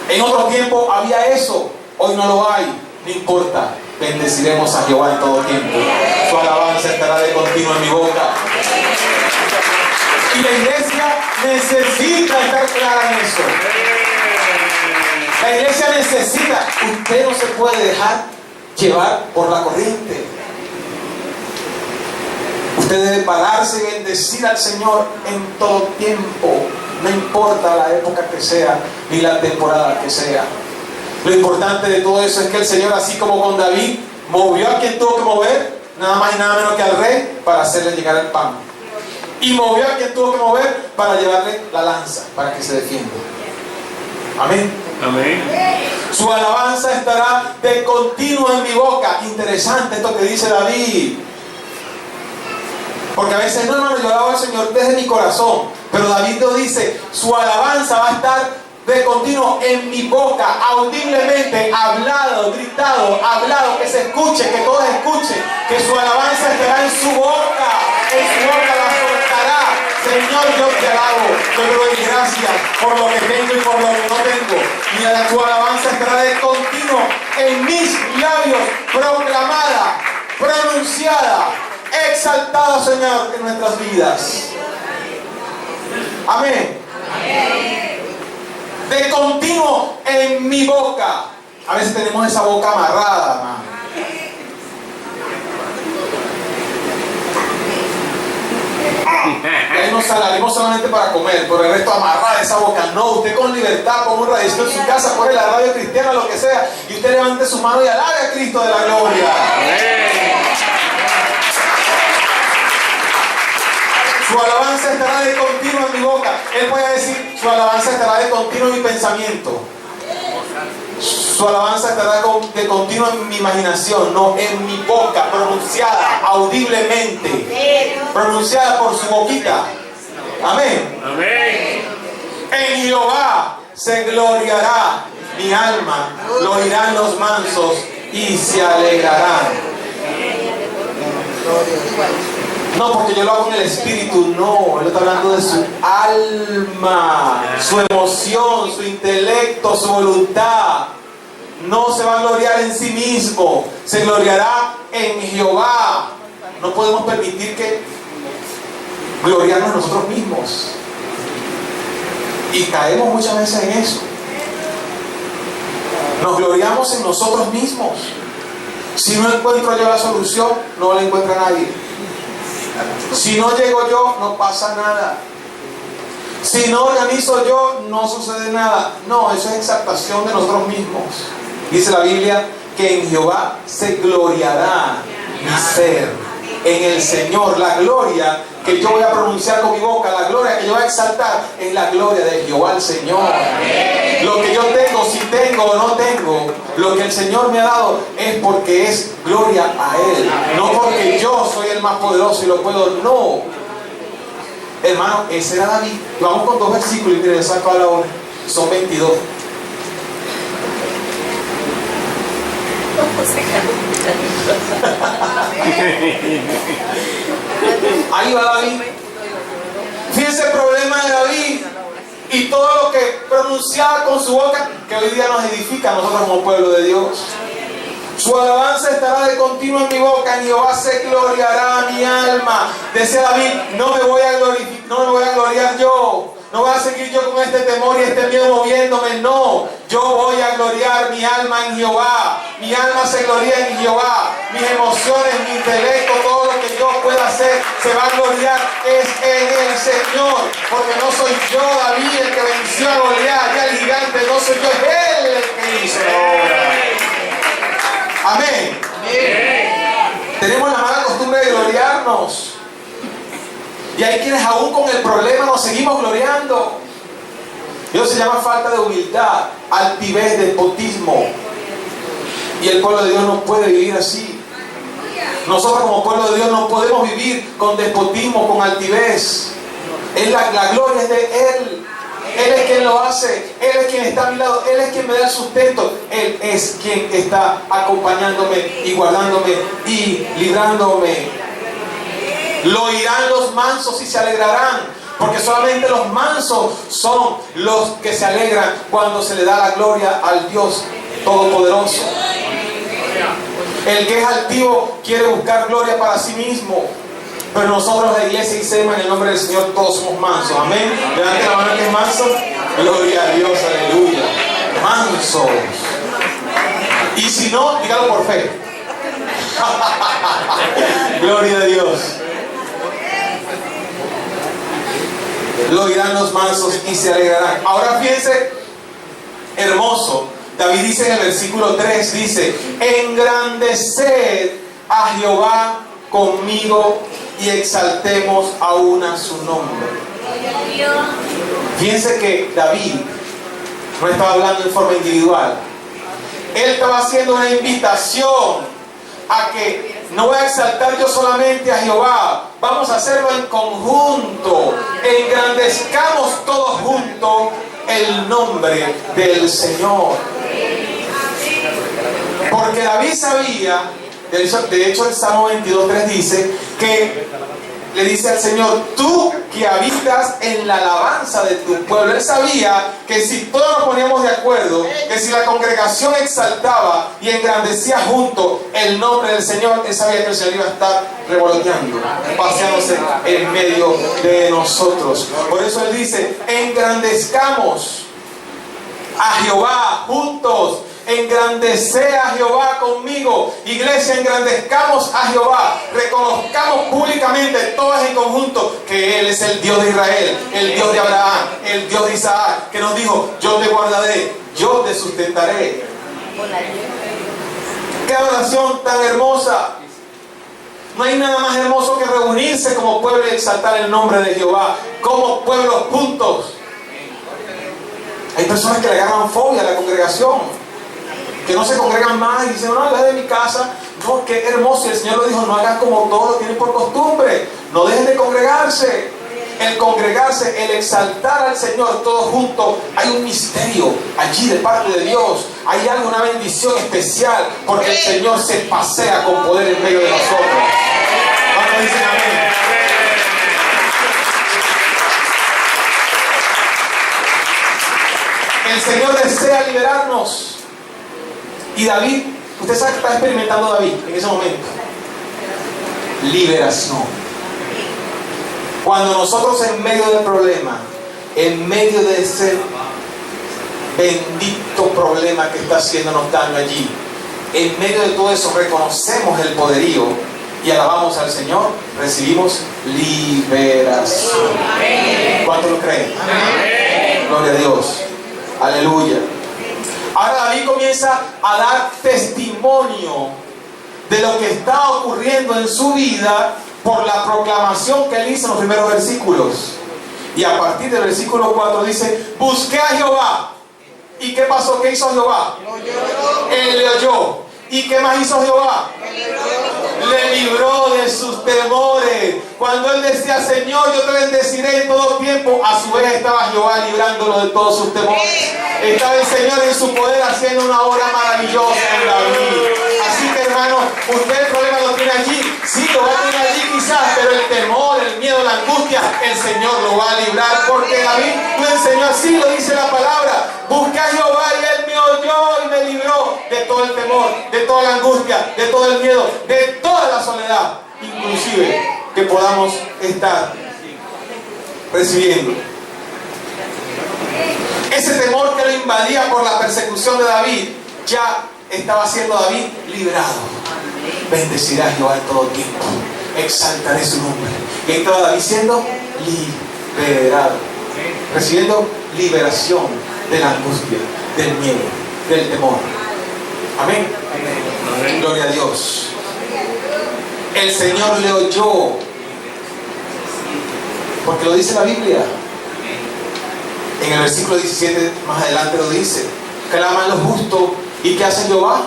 [SPEAKER 1] En otro tiempo había eso, hoy no lo hay. No importa, bendeciremos a Jehová en todo tiempo. Su alabanza estará de continuo en mi boca. Y la iglesia necesita estar clara en eso. La iglesia necesita. Usted no se puede dejar llevar por la corriente. Usted debe pararse y bendecir al Señor en todo tiempo. No importa la época que sea, ni la temporada que sea. Lo importante de todo eso es que el Señor, así como con David, movió a quien tuvo que mover, nada más y nada menos que al rey, para hacerle llegar el pan. Y movió a quien tuvo que mover para llevarle la lanza, para que se defienda. Amén.
[SPEAKER 2] Amén.
[SPEAKER 1] Su alabanza estará de continuo en mi boca. Interesante esto que dice David. Porque a veces, no, hermano, yo alabo al Señor desde mi corazón. Pero David nos dice, su alabanza va a estar de continuo en mi boca, audiblemente, hablado, gritado, hablado, que se escuche, que todos escuchen, que su alabanza estará en su boca la soltará. Señor, yo te alabo, yo te doy gracias por lo que tengo y por lo que no tengo. Y tu alabanza estará de continuo en mis labios, proclamada, pronunciada, exaltada, Señor, en nuestras vidas. Amén. De continuo en mi boca. A veces tenemos esa boca amarrada, hermano. Y ahí nos salimos solamente para comer, pero el resto amarrada esa boca. No, usted con libertad, ponga un radioactivo en su casa, pone la radio cristiana, lo que sea, y usted levante su mano y alabe a Cristo de la gloria. Su alabanza estará de continuo en mi boca. Él puede decir, su alabanza estará de continuo en mi pensamiento. Su alabanza estará de continuo en mi imaginación, no en mi boca, pronunciada audiblemente, pronunciada por su boquita. Amén.
[SPEAKER 2] Amén.
[SPEAKER 1] En Jehová se gloriará mi alma, lo oirán los mansos y se alegrarán. No, porque yo lo hago en el espíritu, no, él está hablando de su alma, su emoción, su intelecto, su voluntad. No se va a gloriar en sí mismo, se gloriará en Jehová. No podemos permitir que gloriarnos nosotros mismos. Y caemos muchas veces en eso. Nos gloriamos en nosotros mismos. Si no encuentro yo la solución, no la encuentra nadie. Si no llego yo, no pasa nada. Si no organizo yo, no sucede nada. No, eso es exaltación de nosotros mismos. Dice la Biblia que en Jehová se gloriará mi ser. En el Señor, la gloria que yo voy a pronunciar con mi boca, la gloria que yo voy a exaltar, es la gloria de Jehová el Señor. Lo que yo tengo, si tengo o no tengo, lo que el Señor me ha dado es porque es gloria a Él. No porque yo soy el más poderoso y lo puedo, no. Hermano, ese era David. Vamos con 2 versículos y miren, saco a la hora. Son 22. Ahí va David. Fíjense el problema de David y todo lo que pronunciaba con su boca, que hoy día nos edifica a nosotros como pueblo de Dios. Su alabanza estará de continuo en mi boca, en Jehová se gloriará mi alma. Decía David, no me voy a gloriar yo. No voy a seguir yo con este temor y este miedo moviéndome, no. Yo voy a gloriar mi alma en Jehová. Mi alma se gloria en Jehová. Mis emociones, mi intelecto, todo lo que yo pueda hacer se va a gloriar es en el Señor. Porque no soy yo, David, el que venció a Goliat, ya el gigante, no soy yo, es Él el que hizo la obra. Amén. Tenemos la mala costumbre de gloriarnos. Y hay quienes aún con el problema nos seguimos gloriando. Eso se llama falta de humildad, altivez, despotismo. Y el pueblo de Dios no puede vivir así. Nosotros como pueblo de Dios no podemos vivir con despotismo, con altivez. La gloria es de Él. Él es quien lo hace. Él es quien está a mi lado. Él es quien me da el sustento. Él es quien está acompañándome y guardándome y librándome. Lo oirán los mansos y se alegrarán, porque solamente los mansos son los que se alegran cuando se le da la gloria al Dios Todopoderoso. El que es altivo quiere buscar gloria para sí mismo, pero nosotros, la iglesia ISEMA, en el nombre del Señor, todos somos mansos. Amén. Levante la mano que es manso. Gloria a Dios, aleluya. Mansos. Y si no, dígalo por fe. Gloria a Dios. Lo oirán los mansos y se alegrarán. Ahora fíjense, hermoso. David dice en el versículo 3, dice, engrandeced a Jehová conmigo y exaltemos aún a su nombre. Fíjense que David No estaba hablando en forma individual. Él estaba haciendo una invitación a que no voy a exaltar yo solamente a Jehová, vamos a hacerlo en conjunto. Engrandezcamos todos juntos el nombre del Señor. Porque David sabía, de hecho el Salmo 22:3 dice que le dice al Señor: tú que habitas en la alabanza de tu pueblo. Él sabía que si todos nos poníamos de acuerdo, que si la congregación exaltaba y engrandecía junto el nombre del Señor, él sabía que el Señor iba a estar revoloteando, paseándose en medio de nosotros. Por eso él dice: engrandezcamos a Jehová juntos. Engrandece a Jehová conmigo. Iglesia, engrandezcamos a Jehová. Reconozcamos públicamente, todos en conjunto, que Él es el Dios de Israel, el Dios de Abraham, el Dios de Isaac, que nos dijo: yo te guardaré, yo te sustentaré. ¡Qué adoración tan hermosa! No hay nada más hermoso que reunirse como pueblo y exaltar el nombre de Jehová, como pueblos juntos. Hay personas que le agarran fobia a la congregación, que no se congregan más y dicen: no, yo de mi casa. No, qué hermoso. Y el Señor lo dijo: no hagan como todos lo tienen por costumbre. No dejen de congregarse. El congregarse, el exaltar al Señor todos juntos, hay un misterio allí de parte de Dios. Hay algo, una bendición especial, porque el Señor se pasea con poder en medio de nosotros. ¿Cuántos dicen amén? El Señor desea liberarnos. Y David, usted sabe que está experimentando David en ese momento. Liberación. Cuando nosotros en medio del problema, en medio de ese bendito problema que está haciéndonos daño allí, en medio de todo eso reconocemos el poderío y alabamos al Señor, recibimos liberación. ¿Cuántos lo creen? Gloria a Dios. Aleluya. Ahora David comienza a dar testimonio de lo que está ocurriendo en su vida por la proclamación que él hizo en los primeros versículos. Y a partir del versículo 4 dice: busqué a Jehová. ¿Y qué pasó? ¿Qué hizo Jehová? Él le oyó. ¿Y qué más hizo Jehová? Le libró de sus temores. Cuando él decía: Señor, yo te bendeciré en todo tiempo, a su vez estaba Jehová librándolo de todos sus temores. Estaba el Señor en su poder haciendo una obra maravillosa en David. Así que, hermano, usted el problema lo tiene allí. Sí, lo va a tener allí quizás, pero el temor, el miedo, la angustia, el Señor lo va a librar, porque David lo enseñó así, lo dice la palabra: busqué a Jehová y él me oyó y me libró de todo el temor, de toda la angustia, de todo el miedo, de toda la soledad, inclusive que podamos estar recibiendo. Ese temor que lo invadía por la persecución de David, ya estaba siendo David liberado. Bendecirá a Jehová en todo tiempo, exaltaré su nombre. Y ahí estaba David siendo liberado, recibiendo liberación de la angustia, del miedo, del temor. Amén. Amén. Gloria a Dios. El Señor le oyó, porque lo dice la Biblia. En el versículo 17 más adelante lo dice: claman los justos, ¿y qué hace Jehová?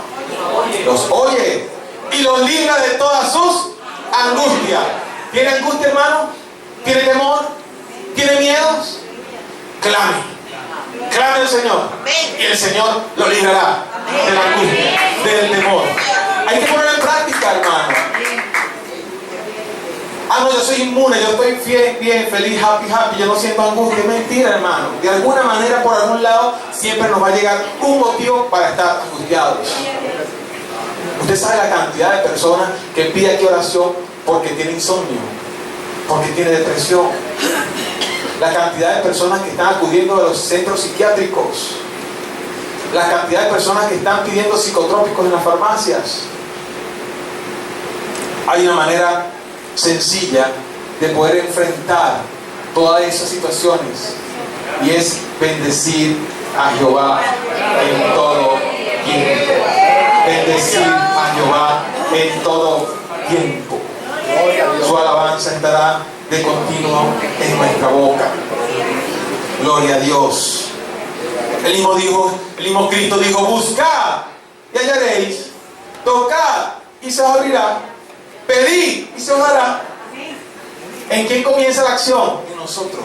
[SPEAKER 1] Los oye y los libra de todas sus angustias. ¿Tiene angustia, hermano? ¿Tiene temor? ¿Tiene miedos? Clame. Clame al Señor y el Señor lo librará de la angustia, del temor. Hay que ponerlo en práctica, hermano. Ah, no, yo soy inmune, yo estoy bien, feliz, happy, yo no siento angustia. Es mentira, hermano. De alguna manera, por algún lado, siempre nos va a llegar un motivo para estar angustiados. Usted sabe la cantidad de personas que pide aquí oración porque tiene insomnio, porque tiene depresión. La cantidad de personas que están acudiendo a los centros psiquiátricos. La cantidad de personas que están pidiendo psicotrópicos en las farmacias. Hay una manera sencilla de poder enfrentar todas esas situaciones, y es bendecir a Jehová en todo tiempo. Bendecir a Jehová en todo tiempo. Su alabanza estará de continuo en nuestra boca. Gloria a Dios. El mismo Cristo dijo: buscad y hallaréis, tocad y se os abrirá, pedid y se os dará. ¿En quién comienza la acción? En nosotros.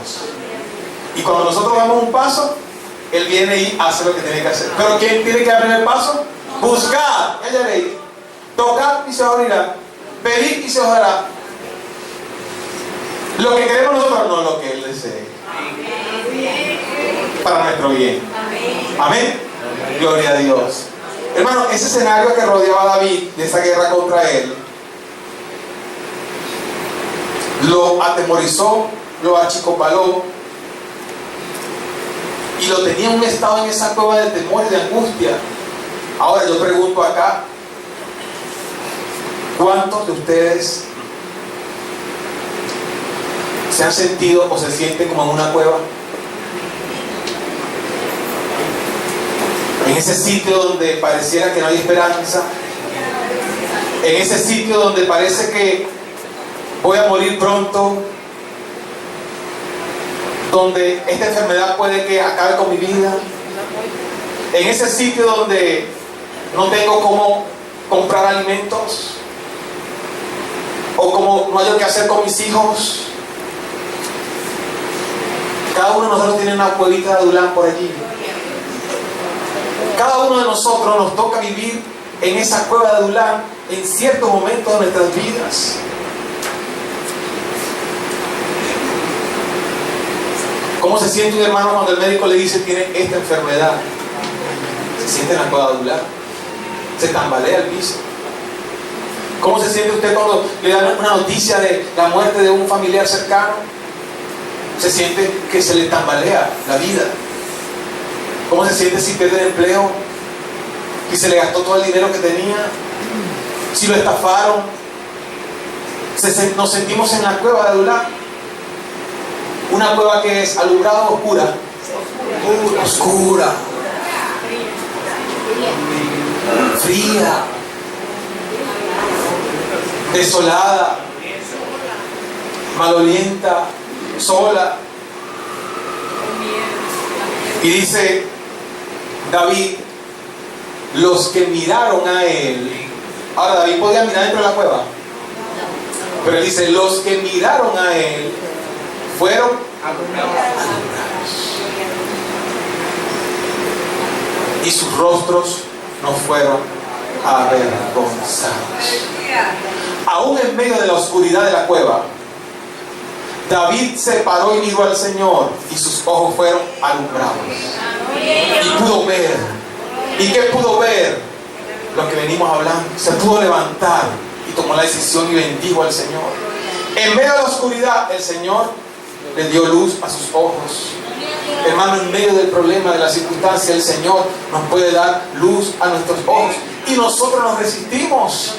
[SPEAKER 1] Y cuando nosotros damos un paso, Él viene y hace lo que tiene que hacer. Pero ¿quién tiene que dar el primer paso? Buscad y hallaréis, tocad y se os abrirá, pedid y se os dará. Lo que queremos nosotros, no lo que Él desee. Para nuestro bien. Amén. Gloria a Dios. Hermano, ese escenario que rodeaba a David de esa guerra contra él lo atemorizó, lo achicopaló y lo tenía en un estado en esa cueva de temor y de angustia. Ahora yo pregunto acá, ¿cuántos de ustedes se han sentido o se sienten como en una cueva? En ese sitio donde pareciera que no hay esperanza, en ese sitio donde parece que voy a morir pronto, donde esta enfermedad puede que acabe con mi vida, en ese sitio donde no tengo cómo comprar alimentos, o como no hay lo que hacer con mis hijos. Cada uno de nosotros tiene una cuevita de Adulán por allí. Cada uno de nosotros nos toca vivir en esa cueva de Adulán en ciertos momentos de nuestras vidas. ¿Cómo se siente un hermano cuando el médico le dice tiene esta enfermedad? Se siente en la cueva de Adulán, se tambalea el piso. ¿Cómo se siente usted cuando le dan una noticia de la muerte de un familiar cercano? Se siente que se le tambalea la vida. ¿Cómo se siente si pierde el empleo? Si se le gastó todo el dinero que tenía, si lo estafaron. Nos sentimos en la cueva de Adulán. Una cueva que es alumbrada o oscura. Oscura. Fría. Desolada. Malolienta. Sola. Y dice David, los que miraron a él. Ahora David podía mirar dentro de la cueva, pero él dice, los que miraron a él fueron alumbrados, y sus rostros no fueron avergonzados. Aún en medio de la oscuridad de la cueva, David se paró y miró al Señor, y sus ojos fueron alumbrados. Y pudo ver. ¿Y qué pudo ver? Lo que venimos hablando. Se pudo levantar y tomó la decisión y bendijo al Señor. En medio de la oscuridad, el Señor le dio luz a sus ojos. Hermano, en medio del problema, de la circunstancia, el Señor nos puede dar luz a nuestros ojos. Y nosotros nos resistimos.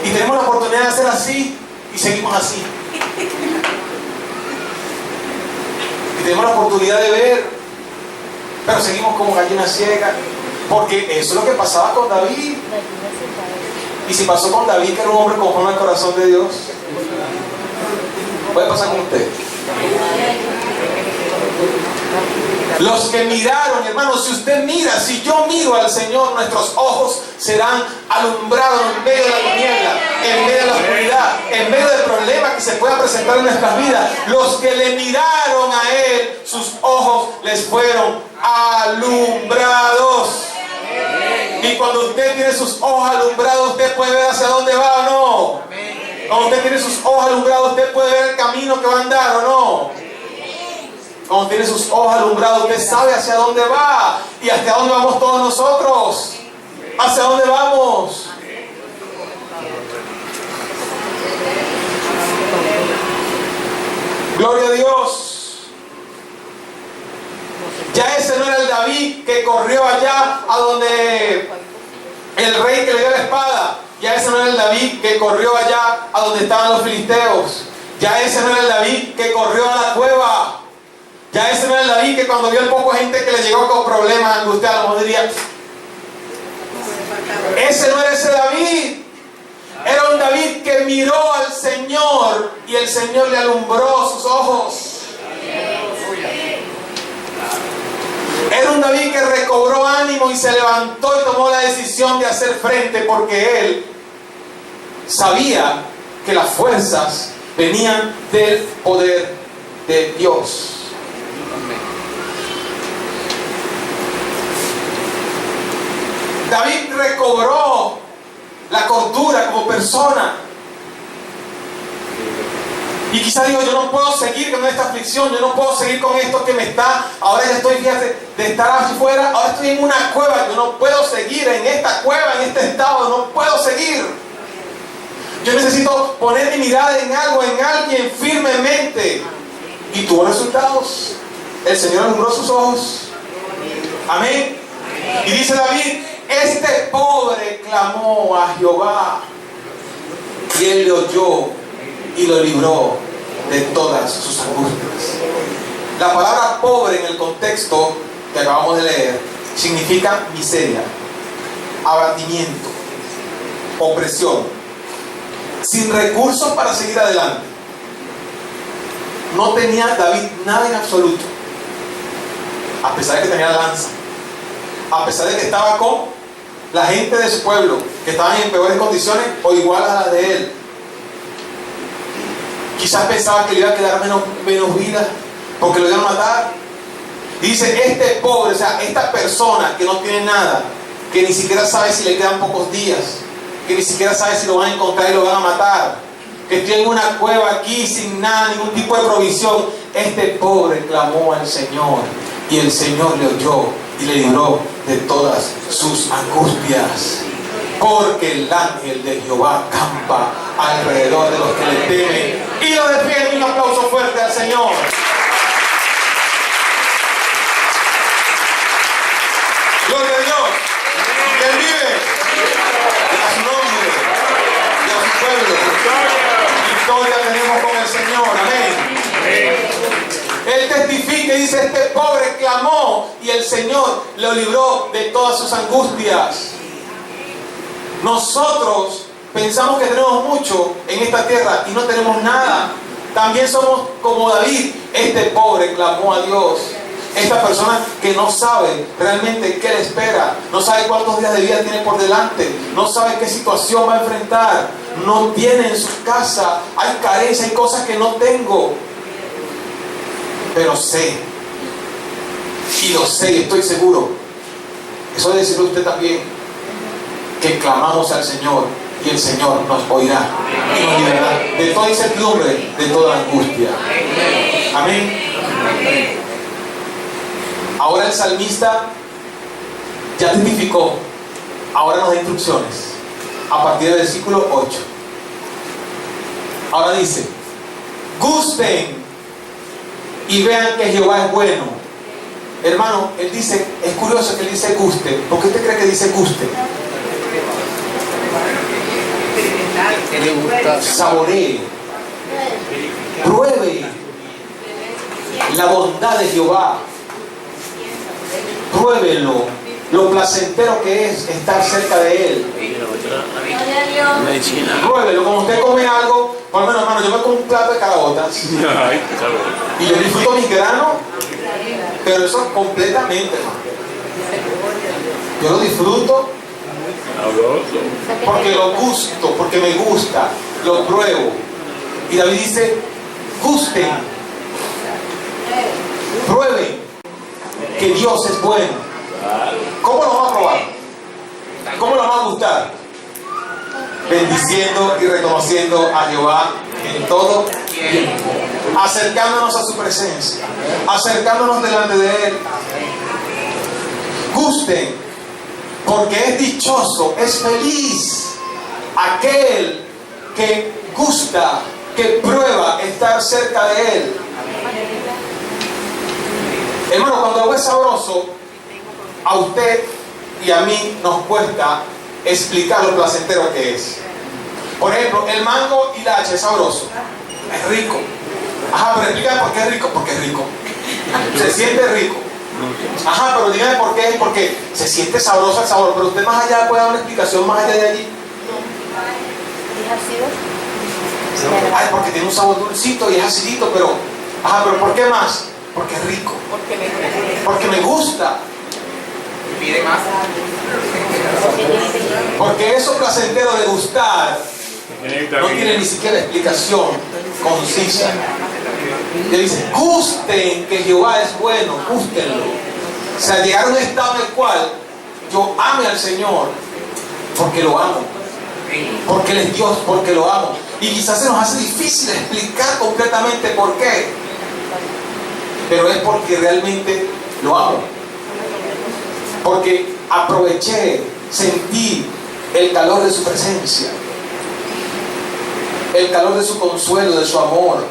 [SPEAKER 1] Y tenemos la oportunidad de hacer así. Y seguimos así. Y tenemos la oportunidad de ver, pero seguimos como gallinas ciegas, porque eso es lo que pasaba con David. Y si pasó con David, que era un hombre conforme al corazón de Dios, puede pasar con usted. Los que miraron, hermanos, si usted mira, si yo miro al Señor, nuestros ojos serán alumbrados en medio de la tiniebla, en medio de la oscuridad, en medio del problema que se pueda presentar en nuestras vidas. Los que le miraron a Él, sus ojos les fueron alumbrados. Y cuando usted tiene sus ojos alumbrados, usted puede ver hacia dónde va o no. Cuando usted tiene sus ojos alumbrados, usted puede ver el camino que va a andar o no. Cuando tiene sus ojos alumbrados, usted sabe hacia dónde va. ¿Y hacia dónde vamos todos nosotros? ¿Hacia dónde vamos? Gloria a Dios. Ya ese no era el David que corrió allá a donde el rey que le dio la espada. Ya ese no era el David que corrió allá a donde estaban los filisteos. Ya ese no era el David que corrió a la cueva. Ya ese no era el David que cuando vio el poco gente que le llegó con problemas, angustiados, diría, ese no era ese David. Era un David que miró al Señor y el Señor le alumbró sus ojos. Era un David que recobró ánimo y se levantó y tomó la decisión de hacer frente, porque él sabía que las fuerzas venían del poder de Dios. David recobró la cordura como persona. Y quizá digo, yo no puedo seguir con esta aflicción, yo no puedo seguir con esto que me está, ahora ya estoy, fíjate, de estar afuera, ahora estoy en una cueva, yo no puedo seguir en esta cueva, en este estado, no puedo seguir. Yo necesito poner mi mirada en algo, en alguien firmemente. Y tuvo resultados. El Señor alumbró sus ojos. Amén. Y dice David, este pobre clamó a Jehová y Él le oyó y lo libró de todas sus angustias. La palabra pobre en el contexto que acabamos de leer significa miseria, abatimiento, opresión, sin recursos para seguir adelante. No tenía David nada en absoluto, a pesar de que tenía lanza, a pesar de que estaba con la gente de su pueblo, que estaban en peores condiciones o iguales a las de él. Quizás pensaba que le iba a quedar menos vida porque lo iban a matar. Dice, este pobre, o sea, esta persona que no tiene nada, que ni siquiera sabe si le quedan pocos días, que ni siquiera sabe si lo van a encontrar y lo van a matar, que estoy en una cueva aquí sin nada, ningún tipo de provisión. Este pobre clamó al Señor y el Señor le oyó y le libró de todas sus angustias. Porque el ángel de Jehová campa alrededor de los que le temen y lo defiende. Un aplauso fuerte al Señor. Gloria a Dios. Que Él vive. A su nombre y a su pueblo. Victoria tenemos con el Señor. Amén. Él testifica y dice, este pobre clamó y el Señor lo libró de todas sus angustias. Nosotros pensamos que tenemos mucho en esta tierra y no tenemos nada. También somos como David. Este pobre clamó a Dios. Esta persona que no sabe realmente qué le espera, no sabe cuántos días de vida tiene por delante, no sabe qué situación va a enfrentar, no tiene en su casa, hay carencia, hay cosas que no tengo, pero sé, y lo sé y estoy seguro, eso debe decirlo usted también, que clamamos al Señor y el Señor nos oirá y nos librará de toda incertidumbre, de toda angustia. Amén. Ahora el salmista ya testificó, ahora nos da instrucciones a partir del versículo 8. Ahora dice, gusten y vean que Jehová es bueno. Hermano, él dice, es curioso que él dice guste. ¿Por qué usted cree que dice guste? Saboree, pruebe la bondad de Jehová. Pruébelo, lo placentero que es estar cerca de Él. Pruébelo, como usted come algo, por lo menos, hermano, yo me como un plato de caraotas y yo disfruto mis granos, pero eso completamente, hermano. Yo lo disfruto porque lo gusto, porque me gusta, lo pruebo. Y David dice, gusten, prueben que Dios es bueno. ¿Cómo lo vamos a probar? ¿Cómo lo vamos a gustar? Bendiciendo y reconociendo a Jehová en todo tiempo, acercándonos a su presencia, acercándonos delante de Él. Gusten, porque es dichoso, es feliz aquel que gusta, que prueba estar cerca de Él. Hermano, cuando algo es sabroso, a usted y a mí nos cuesta explicar lo placentero que es. Por ejemplo, el mango y la hacha es sabroso, es rico. Ajá, pero explícame por qué es rico. Porque es rico. Se siente rico. Ajá, pero dígame por qué es. Porque se siente sabroso el sabor. Pero usted más allá puede dar una explicación más allá de allí. Ay, porque tiene un sabor dulcito y es acidito, pero... Ajá, pero ¿por qué más? porque es rico,
[SPEAKER 3] Porque me gusta.
[SPEAKER 1] porque me gusta,
[SPEAKER 4] Pide más.
[SPEAKER 1] porque eso placentero de gustar no tiene ni siquiera explicación concisa. Y dice, gusten que Jehová es bueno, gústenlo. O sea, llegar a un estado en el cual yo ame al Señor porque lo amo, porque Él es Dios, porque lo amo. Y quizás se nos hace difícil explicar completamente por qué, pero es porque realmente lo amo, porque aproveché, sentí el calor de su presencia, el calor de su consuelo, de su amor,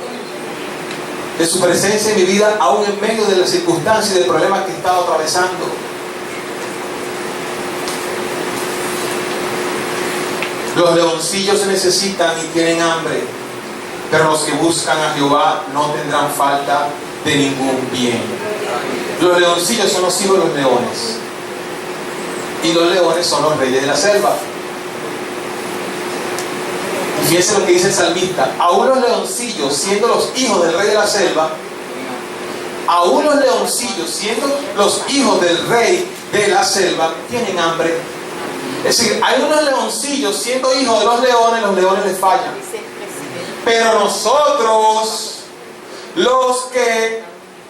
[SPEAKER 1] de su presencia en mi vida, aún en medio de las circunstancias y del problema que he estado atravesando. Los leoncillos se necesitan y tienen hambre, pero los que buscan a Jehová no tendrán falta de ningún bien. Los leoncillos son los hijos de los leones, y los leones son los reyes de la selva. Y fíjense lo que dice el salmista: aún los leoncillos, siendo los hijos del rey de la selva, aún los leoncillos, siendo los hijos del rey de la selva, tienen hambre. Es decir, hay unos leoncillos siendo hijos de los leones les fallan. Pero nosotros, los que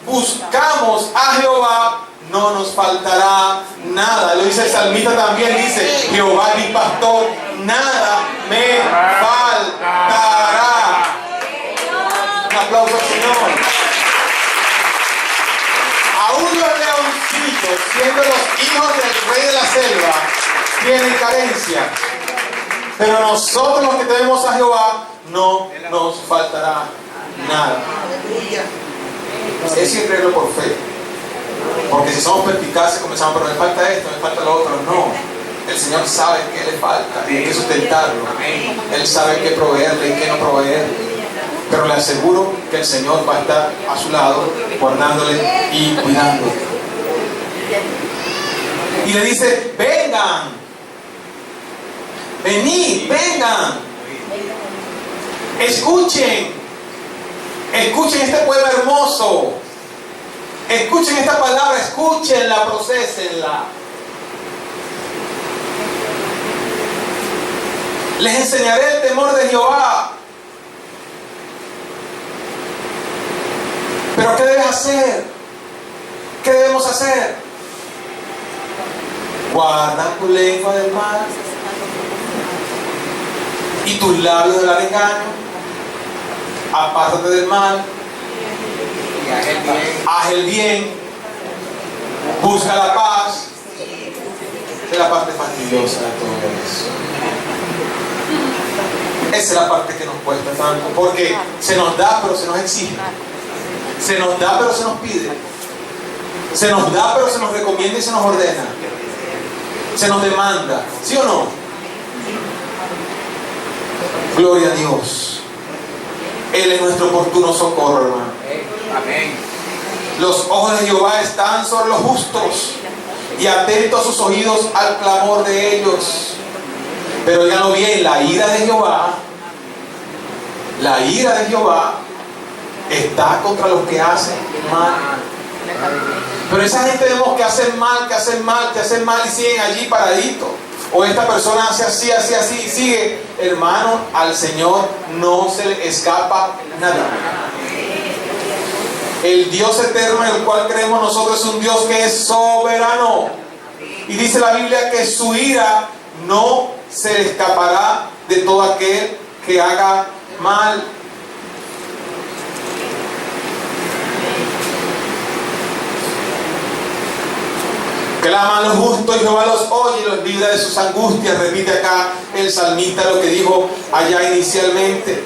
[SPEAKER 1] buscamos a Jehová, no nos faltará nada. Lo dice el salmista también, dice: Jehová mi pastor, nada me faltará. Un aplauso al Señor. Aún los leoncillos, siendo los hijos del rey de la selva, tienen carencia, pero nosotros los que tenemos a Jehová no nos faltará nada. Es sin creerlo por fe, porque si somos perspicaces comenzamos, pero me falta esto, me falta lo otro. No, el Señor sabe qué le falta, hay que sustentarlo. Él sabe qué proveerle y qué no proveerle, pero le aseguro que el Señor va a estar a su lado, guardándole y cuidándole. Y le dice: vengan, venid, vengan, escuchen este pueblo hermoso, escuchen esta palabra, escúchenla, procesenla. Les enseñaré el temor de Jehová. Pero ¿qué debes hacer? ¿Qué debemos hacer? Guarda tu lengua del mal y tus labios del engaño. Apártate del mal, haz el bien, busca la paz. Es la parte fastidiosa de todo eso. Esa es la parte que nos cuesta tanto, porque se nos da pero se nos exige, se nos da pero se nos pide, se nos da pero se nos recomienda y se nos ordena, se nos demanda, ¿sí o no? Gloria a Dios. Él es nuestro oportuno socorro, hermano.
[SPEAKER 4] Amén.
[SPEAKER 1] Los ojos de Jehová están sobre los justos y atentos sus oídos al clamor de ellos. Pero óiganlo bien, la ira de Jehová está contra los que hacen mal. Pero esa gente vemos que hacen mal y siguen allí paraditos. O esta persona hace así y sigue. Hermano, al Señor no se le escapa nada. El Dios eterno en el cual creemos nosotros es un Dios que es soberano. Y dice la Biblia que su ira no se le escapará de todo aquel que haga mal. Claman los justos y Jehová los oye y los libra de sus angustias. Repite acá el salmista lo que dijo allá inicialmente.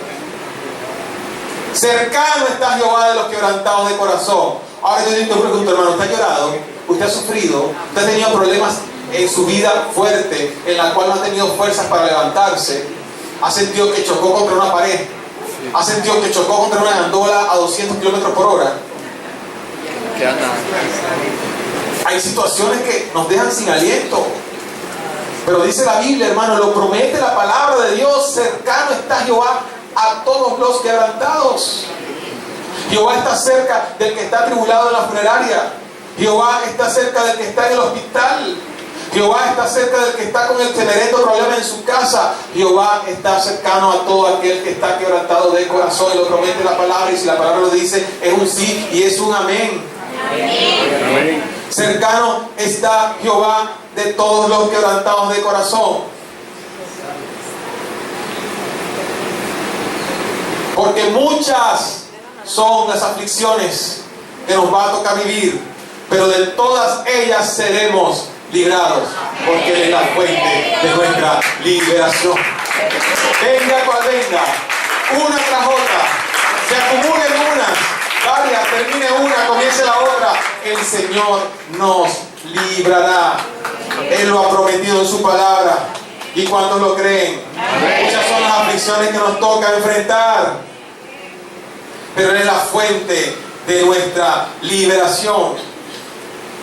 [SPEAKER 1] Cercano está Jehová de los quebrantados de corazón. Ahora yo te pregunto, hermano, ¿usted ha llorado? ¿Usted ha sufrido? ¿Usted ha tenido problemas en su vida fuerte, en la cual no ha tenido fuerzas para levantarse? ¿Ha sentido que chocó contra una pared? ¿Ha sentido que chocó contra una gandola a 200 kilómetros por hora? Hay situaciones que nos dejan sin aliento. Pero dice la Biblia, hermano, lo promete la palabra de Dios: cercano está Jehová a todos los quebrantados. Jehová está cerca del que está atribulado en la funeraria. Jehová está cerca del que está en el hospital. Jehová está cerca del que está con el temeroso problema en su casa. Jehová está cercano a todo aquel que está quebrantado de corazón. Y lo promete la palabra. Y si la palabra lo dice, es un sí y es un amén.
[SPEAKER 2] Amén.
[SPEAKER 1] Cercano está Jehová de todos los quebrantados de corazón. Porque muchas son las aflicciones que nos va a tocar vivir, pero de todas ellas seremos librados, porque Él es la fuente de nuestra liberación. Venga cual venga, una tras otra, se acumulen unas, varias, termine una, comience la otra, el Señor nos librará. Él lo ha prometido en su palabra. ¿Y cuántos lo creen? Muchas son las aflicciones que nos toca enfrentar, pero Él es la fuente de nuestra liberación.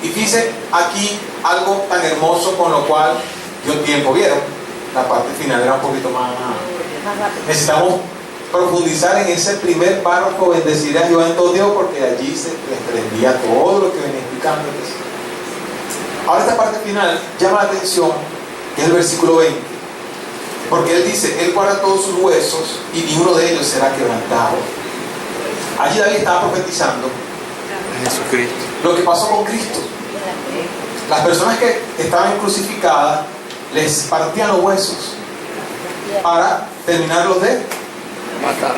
[SPEAKER 1] Y fíjense aquí algo tan hermoso con lo cual dio tiempo. ¿Vieron? La parte final era un poquito más. Necesitamos profundizar en ese primer párrafo, bendeciré a Jehová en todo Dios, porque allí se les prendía todo lo que venía explicando. Ahora esta parte final llama la atención, que es el versículo 20, porque Él dice, Él guarda todos sus huesos y ni uno de ellos será quebrantado. Allí David estaba profetizando
[SPEAKER 2] Jesucristo.
[SPEAKER 1] lo que pasó con Cristo. Las personas que estaban crucificadas les partían los huesos para terminarlos de
[SPEAKER 2] Matar.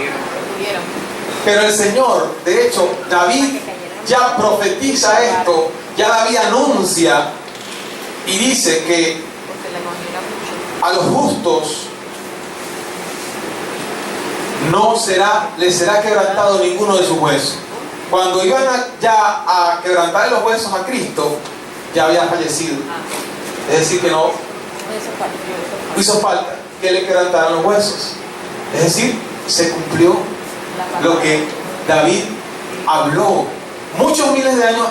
[SPEAKER 1] Pero el Señor, de hecho, David ya profetiza esto, ya David anuncia y dice que a los justos no les será quebrantado ninguno de sus huesos. Cuando iban ya a quebrantar los huesos a Cristo, ya había fallecido. Es decir, que no hizo falta que le quebrantaran los huesos. Es decir, se cumplió lo que David habló muchos miles de años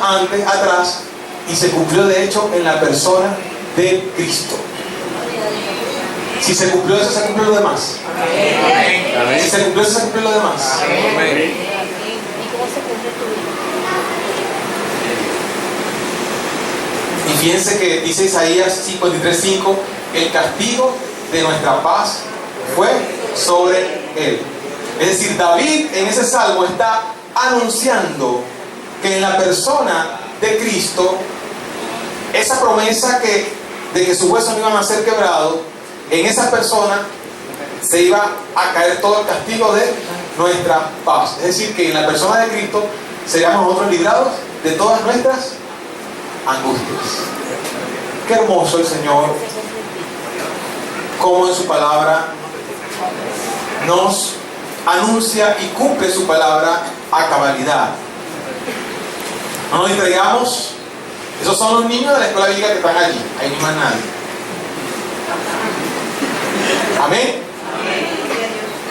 [SPEAKER 1] atrás, y se cumplió de hecho en la persona de Cristo. Si se cumplió eso, se cumplió lo demás.
[SPEAKER 2] Amén.
[SPEAKER 1] Si se cumplió eso, se cumplió lo demás.
[SPEAKER 2] Amén.
[SPEAKER 3] ¿Y cómo se cumple tu vida?
[SPEAKER 1] Y fíjense que dice Isaías 53:5, el castigo de nuestra paz fue sobre él. Es decir, David en ese salmo está anunciando que en la persona de Cristo, esa promesa de que sus huesos no iban a ser quebrados, en esa persona se iba a caer todo el castigo de nuestra paz. Es decir, que en la persona de Cristo seríamos nosotros librados de todas nuestras angustias. Qué hermoso el Señor, como en su palabra nos anuncia y cumple su palabra a cabalidad. No nos distraigamos. Esos son los niños de la escuela bíblica que están allí. Ahí no hay más nadie. Amén.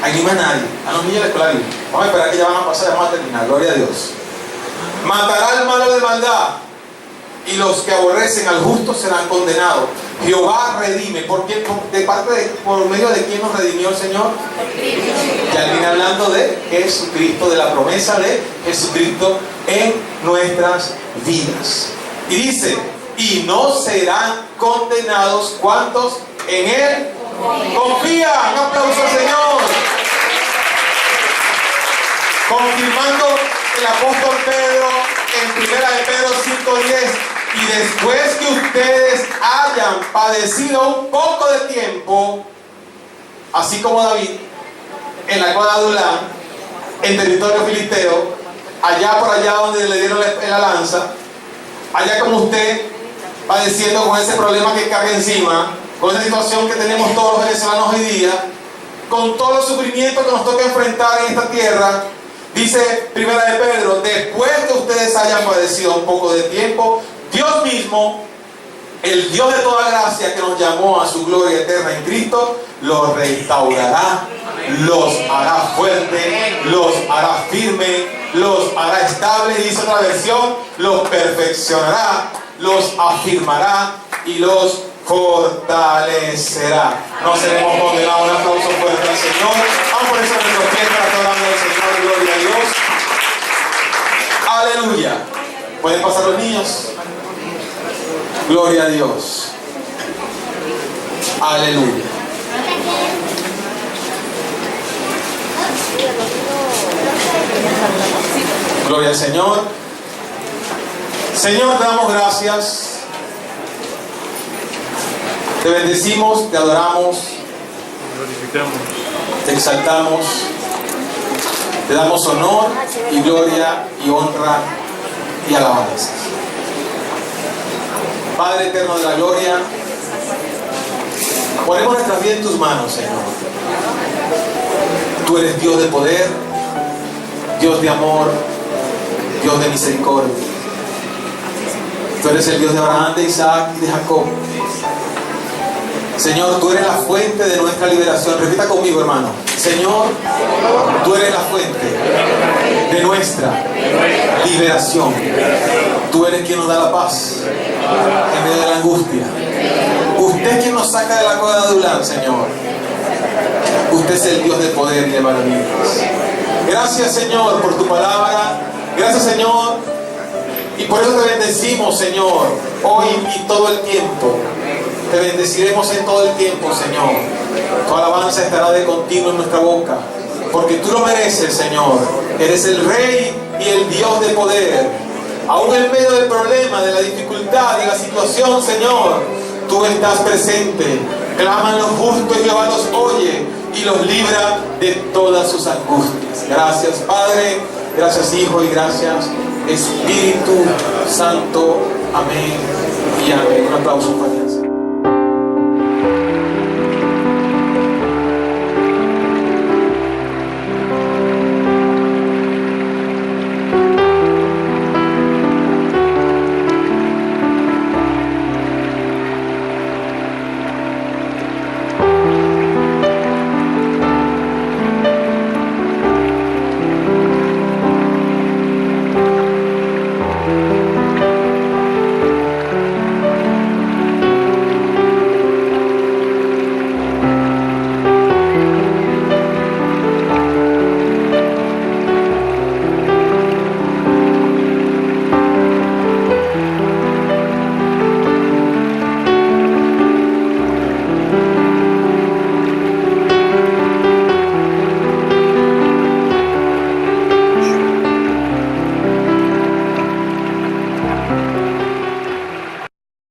[SPEAKER 1] Ahí no hay más nadie. A los niños de la escuela bíblica. Vamos a esperar que ya van a pasar, vamos a terminar. Gloria a Dios. Matará al malo de maldad, y los que aborrecen al justo serán condenados. Jehová redime. ¿Por medio de quién nos redimió el Señor? Ya viene hablando de Jesucristo, de la promesa de Jesucristo en nuestras vidas. Y dice, y no serán condenados cuantos en Él confían. Un aplauso al Señor. Confirmando el apóstol Pedro en 1 Pedro 5:10, y después que ustedes hayan padecido un poco de tiempo, así como David en la cueva de Adulam, en territorio filisteo, allá por allá donde le dieron la lanza, allá como usted padeciendo con ese problema que carga encima, con esa situación que tenemos todos los venezolanos hoy día, con todos los sufrimientos que nos toca enfrentar en esta tierra. Dice 1 Pedro, después que ustedes hayan padecido un poco de tiempo, Dios mismo, el Dios de toda gracia que nos llamó a su gloria eterna en Cristo, los restaurará, los hará fuerte, los hará firme, los hará estable, dice otra versión, los perfeccionará, los afirmará y los fortalecerá. No seremos condenados. Un aplauso fuerte al Señor. Vamos por eso en nuestros pies para adorando al Señor. Gloria a Dios. Gloria a Dios. Aleluya. Gloria al Señor. Señor, te damos gracias. Te bendecimos, te adoramos,
[SPEAKER 2] Glorificamos.
[SPEAKER 1] te exaltamos, te damos honor y gloria y honra y alabanza. Padre eterno de la gloria, ponemos nuestras vidas en tus manos, Señor. Tú eres Dios de poder, Dios de amor, Dios de misericordia. Tú eres el Dios de Abraham, de Isaac y de Jacob. Señor, tú eres la fuente de nuestra liberación. Repita conmigo, hermano. Señor, tú eres la fuente de nuestra liberación. Tú eres quien nos da la paz en medio de la angustia. Usted es quien nos saca de la cueva de Adulán, Señor. Usted es el Dios de poder y de maravillas. Gracias, Señor, por tu palabra. Gracias, Señor. Y por eso te bendecimos, Señor, hoy y todo el tiempo. Te bendeciremos en todo el tiempo, Señor. Tu alabanza estará de continuo en nuestra boca, porque tú lo mereces, Señor. Eres el Rey y el Dios de poder. Aún en medio del problema, de la dificultad, de la situación, Señor, tú estás presente. Claman los justos y Jehová los oye y los libra de todas sus angustias. Gracias, Padre. Gracias, Hijo, y gracias, Espíritu Santo. Amén y amén. Un aplauso para Él.